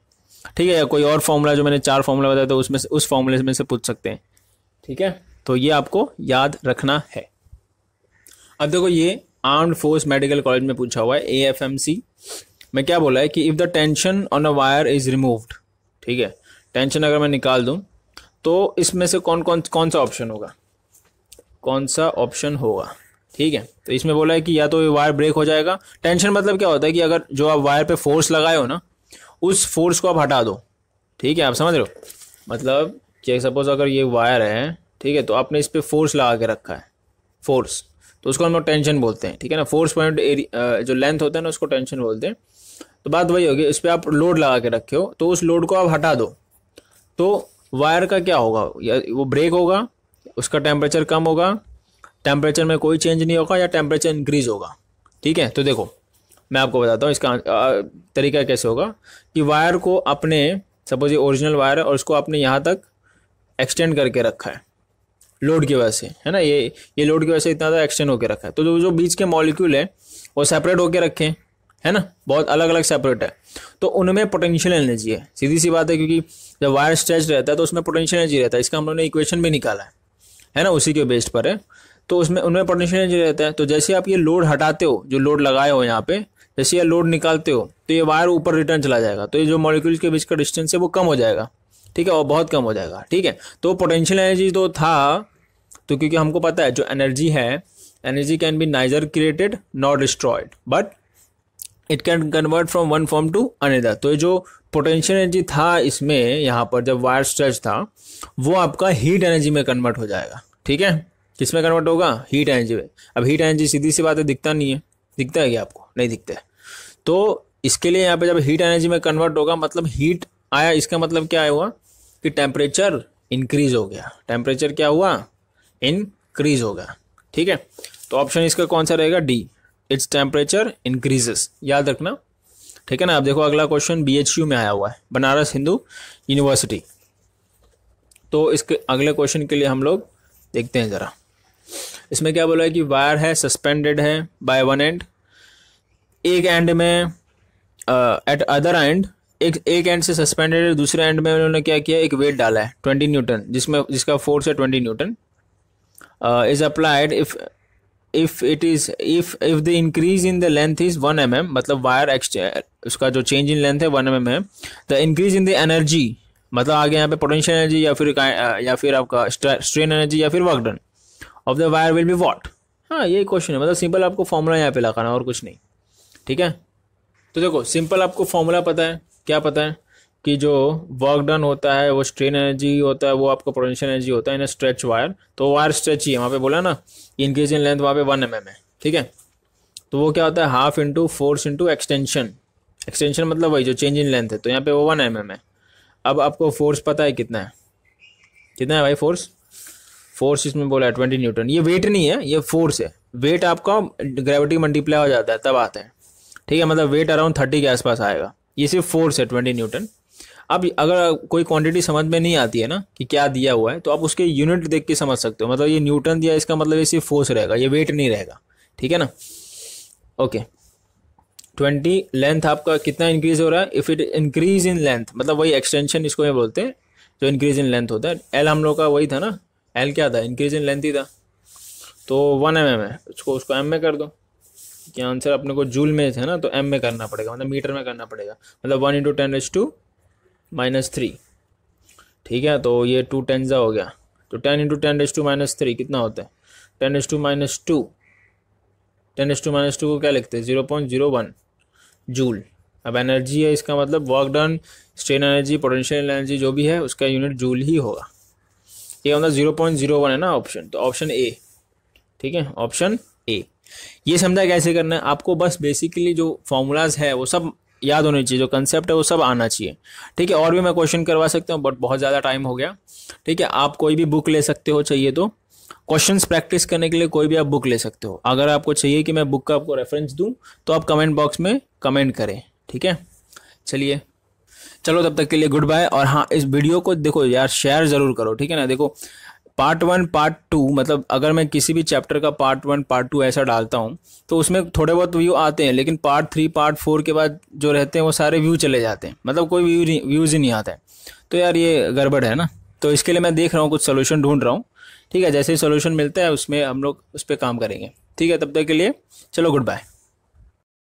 ठीक है। या कोई और फॉर्मूला जो मैंने 4 फॉर्मूला बताया था उसमें से, उस फॉर्मूले में से पूछ सकते हैं, ठीक है। तो ये आपको याद रखना है। अब देखो ये आर्म्ड फोर्स मेडिकल कॉलेज में पूछा हुआ है, AFMC में क्या बोला है कि if the tension on a wire is removed, ठीक है, टेंशन अगर मैं निकाल दूं तो इसमें से कौन सा ऑप्शन होगा, कौन सा ऑप्शन होगा, ठीक है। तो इसमें बोला है कि या तो वायर ब्रेक हो जाएगा, टेंशन मतलब क्या होता है कि अगर जो आप वायर पे फोर्स लगाए हो ना, उस फोर्स को आप हटा दो, ठीक है, आप समझ रहे हो, मतलब कि सपोज अगर ये वायर है, ठीक है, तो आपने इस पर फोर्स लगा के रखा है, फोर्स, तो उसको हम लोग टेंशन बोलते हैं, ठीक है ना। फोर्स पॉइंट एरिया जो लेंथ होता है ना उसको टेंशन बोलते हैं। तो बात वही होगी, इस पर आप लोड लगा के रखे हो, तो उस लोड को आप हटा दो, तो वायर का क्या होगा, या वो ब्रेक होगा, उसका टेम्परेचर कम होगा, टेम्परेचर में कोई चेंज नहीं होगा, या टेम्परेचर इंक्रीज होगा, ठीक है। तो देखो मैं आपको बताता हूँ इसका तरीका कैसे होगा, कि वायर को अपने, सपोज ये ओरिजिनल वायर है और उसको आपने यहाँ तक एक्सटेंड करके रखा है लोड की वजह से, है ना, ये लोड की वजह से इतना ज़्यादा एक्सटेंड होकर रखा है, तो जो बीच के मॉलिक्यूल है वो सेपरेट होकर रखे हैं, है ना, बहुत अलग अलग सेपरेट है, तो उनमें पोटेंशियल एनर्जी है, सीधी सी बात है, क्योंकि जब वायर स्ट्रेच रहता है तो उसमें पोटेंशियल एनर्जी रहता है, इसका हम लोगों ने इक्वेशन भी निकाला है ना, उसी के बेस्ड पर है। तो उसमें उनमें पोटेंशियल एनर्जी रहता है, तो जैसे आप ये लोड हटाते हो, जो लोड लगाए हो यहाँ पे, जैसे ये लोड निकालते हो तो ये वायर ऊपर रिटर्न चला जाएगा, तो ये जो मॉलिक्यूल के बीच का डिस्टेंस है वो कम हो जाएगा, ठीक है, और बहुत कम हो जाएगा, ठीक है। तो पोटेंशियल एनर्जी तो था, तो क्योंकि हमको पता है जो एनर्जी है, energy can be neither created not destroyed, but it can convert from one form to another. तो ये जो पोटेंशियल एनर्जी था इसमें, यहाँ पर जब वायर स्ट्रेच था, वो आपका हीट एनर्जी में कन्वर्ट हो जाएगा, ठीक है। किस में कन्वर्ट होगा, हीट एनर्जी में। अब हीट एनर्जी सीधी सी बात है, दिखता नहीं है, दिखता है क्या आपको, नहीं दिखता है। तो इसके लिए यहाँ पे जब हीट एनर्जी में कन्वर्ट होगा, मतलब हीट आया, इसका मतलब क्या हुआ कि टेम्परेचर इंक्रीज हो गया, टेम्परेचर क्या हुआ, इंक्रीज होगा, ठीक है। तो ऑप्शन इसका कौन सा रहेगा, डी, इट्स टेम्परेचर इंक्रीजेस, याद रखना, ठीक है ना। अब देखो अगला क्वेश्चन BHU में आया हुआ है, बनारस हिंदू यूनिवर्सिटी। तो इसके अगले क्वेश्चन के लिए हम लोग देखते हैं ज़रा, इसमें क्या बोला है कि वायर है, सस्पेंडेड है बाय वन एंड, एक एंड में एट अदर एंड, एक एंड से सस्पेंडेड है, दूसरे एंड में उन्होंने क्या किया, एक वेट डाला है 20 न्यूटन, जिसका फोर्स है 20 Newton, is applied if the increase in the length is 1 mm, मतलब वायर उसका जो चेंज इन लेंथ है 1 mm है, the increase in the energy, मतलब आगे यहाँ पे पोटेंशियल एनर्जी या फिर आपका स्ट्रेन एनर्जी या फिर work done of the wire will be what. हाँ ये क्वेश्चन है, मतलब सिंपल आपको फॉर्मूला यहाँ पे लगाना और कुछ नहीं, ठीक है। तो देखो सिंपल आपको फॉर्मूला पता है, क्या पता है कि जो वर्क डन होता है वो स्ट्रेन एनर्जी होता है, वो आपका पोटेंशियल एनर्जी होता है इन स्ट्रेच वायर। तो वायर स्ट्रेच ही है, वहाँ पे बोला ना इंक्रीज इन लेंथ वहाँ पे 1 mm है, ठीक है। तो वो क्या होता है, half into force into extension. Extension मतलब वही जो चेंज इन लेंथ है, तो यहाँ पे वो 1 mm है। अब आपको फोर्स पता है कितना है, कितना है भाई फोर्स? फोर्स इसमें बोला है 20 न्यूटन। ये वेट नहीं है, ये फोर्स है। वेट आपका ग्रेविटी मल्टीप्लाई हो जाता है तब आता है, ठीक है, मतलब वेट अराउंड 30 के आसपास आएगा। ये सिर्फ फोर्स है 20 न्यूटन। अब अगर कोई क्वांटिटी समझ में नहीं आती है ना कि क्या दिया हुआ है, तो आप उसके यूनिट देख के समझ सकते हो। मतलब ये न्यूटन दिया, इसका मतलब ये सिर्फ फोर्स रहेगा, ये वेट नहीं रहेगा, ठीक है ना। ओके, 20 लेंथ आपका कितना इंक्रीज हो रहा है? If it increase in length, मतलब वही एक्सटेंशन इसको ये बोलते हैं जो इंक्रीज इन लेंथ होता है। एल हम लोग का वही था ना, एल क्या था, इंक्रीज इन लेंथ ही था। तो 1 mm है, उसको एम में कर दो, कि आंसर अपने को जूल में थे ना, तो एम में करना पड़ेगा, मतलब मीटर में करना पड़ेगा। मतलब 1 × 10⁻³ ठीक है। तो ये 2 10 हो गया, तो 10 × 10⁻³ कितना होता है? 10⁻²। 10⁻² को क्या लिखते हैं? 0.01 जूल। अब एनर्जी है, इसका मतलब work done, strain energy, potential energy जो भी है उसका यूनिट जूल ही होगा। ये मतलब 0.01 है ना ऑप्शन, तो ऑप्शन ए, ठीक है, ऑप्शन ए। ये समझा कैसे करना है आपको? बस बेसिकली जो फॉर्मूलाज है वो सब याद होने चाहिए, जो कंसेप्ट है वो सब आना चाहिए, ठीक है। और भी मैं क्वेश्चन करवा सकता हूँ बट बहुत ज़्यादा टाइम हो गया, ठीक है। आप कोई भी बुक ले सकते हो, चाहिए तो क्वेश्चंस प्रैक्टिस करने के लिए कोई भी आप बुक ले सकते हो। अगर आपको चाहिए कि मैं बुक का आपको रेफरेंस दूं तो आप कमेंट बॉक्स में कमेंट करें, ठीक है। चलिए, चलो तब तक के लिए गुड बाय। और हाँ, इस वीडियो को देखो यार, शेयर ज़रूर करो, ठीक है ना। देखो पार्ट 1 पार्ट 2, मतलब अगर मैं किसी भी चैप्टर का पार्ट 1 पार्ट 2 ऐसा डालता हूँ तो उसमें थोड़े बहुत व्यू आते हैं, लेकिन पार्ट 3 पार्ट 4 के बाद जो रहते हैं वो सारे व्यू चले जाते हैं, मतलब कोई व्यूज़ ही नहीं आता है। तो यार ये गड़बड़ है ना। तो इसके लिए मैं देख रहा हूँ, कुछ सोल्यूशन ढूंढ रहा हूँ, ठीक है। जैसे ही सोल्यूशन मिलता है उसमें हम लोग उस पर काम करेंगे, ठीक है। तब तक के लिए चलो गुड बाय।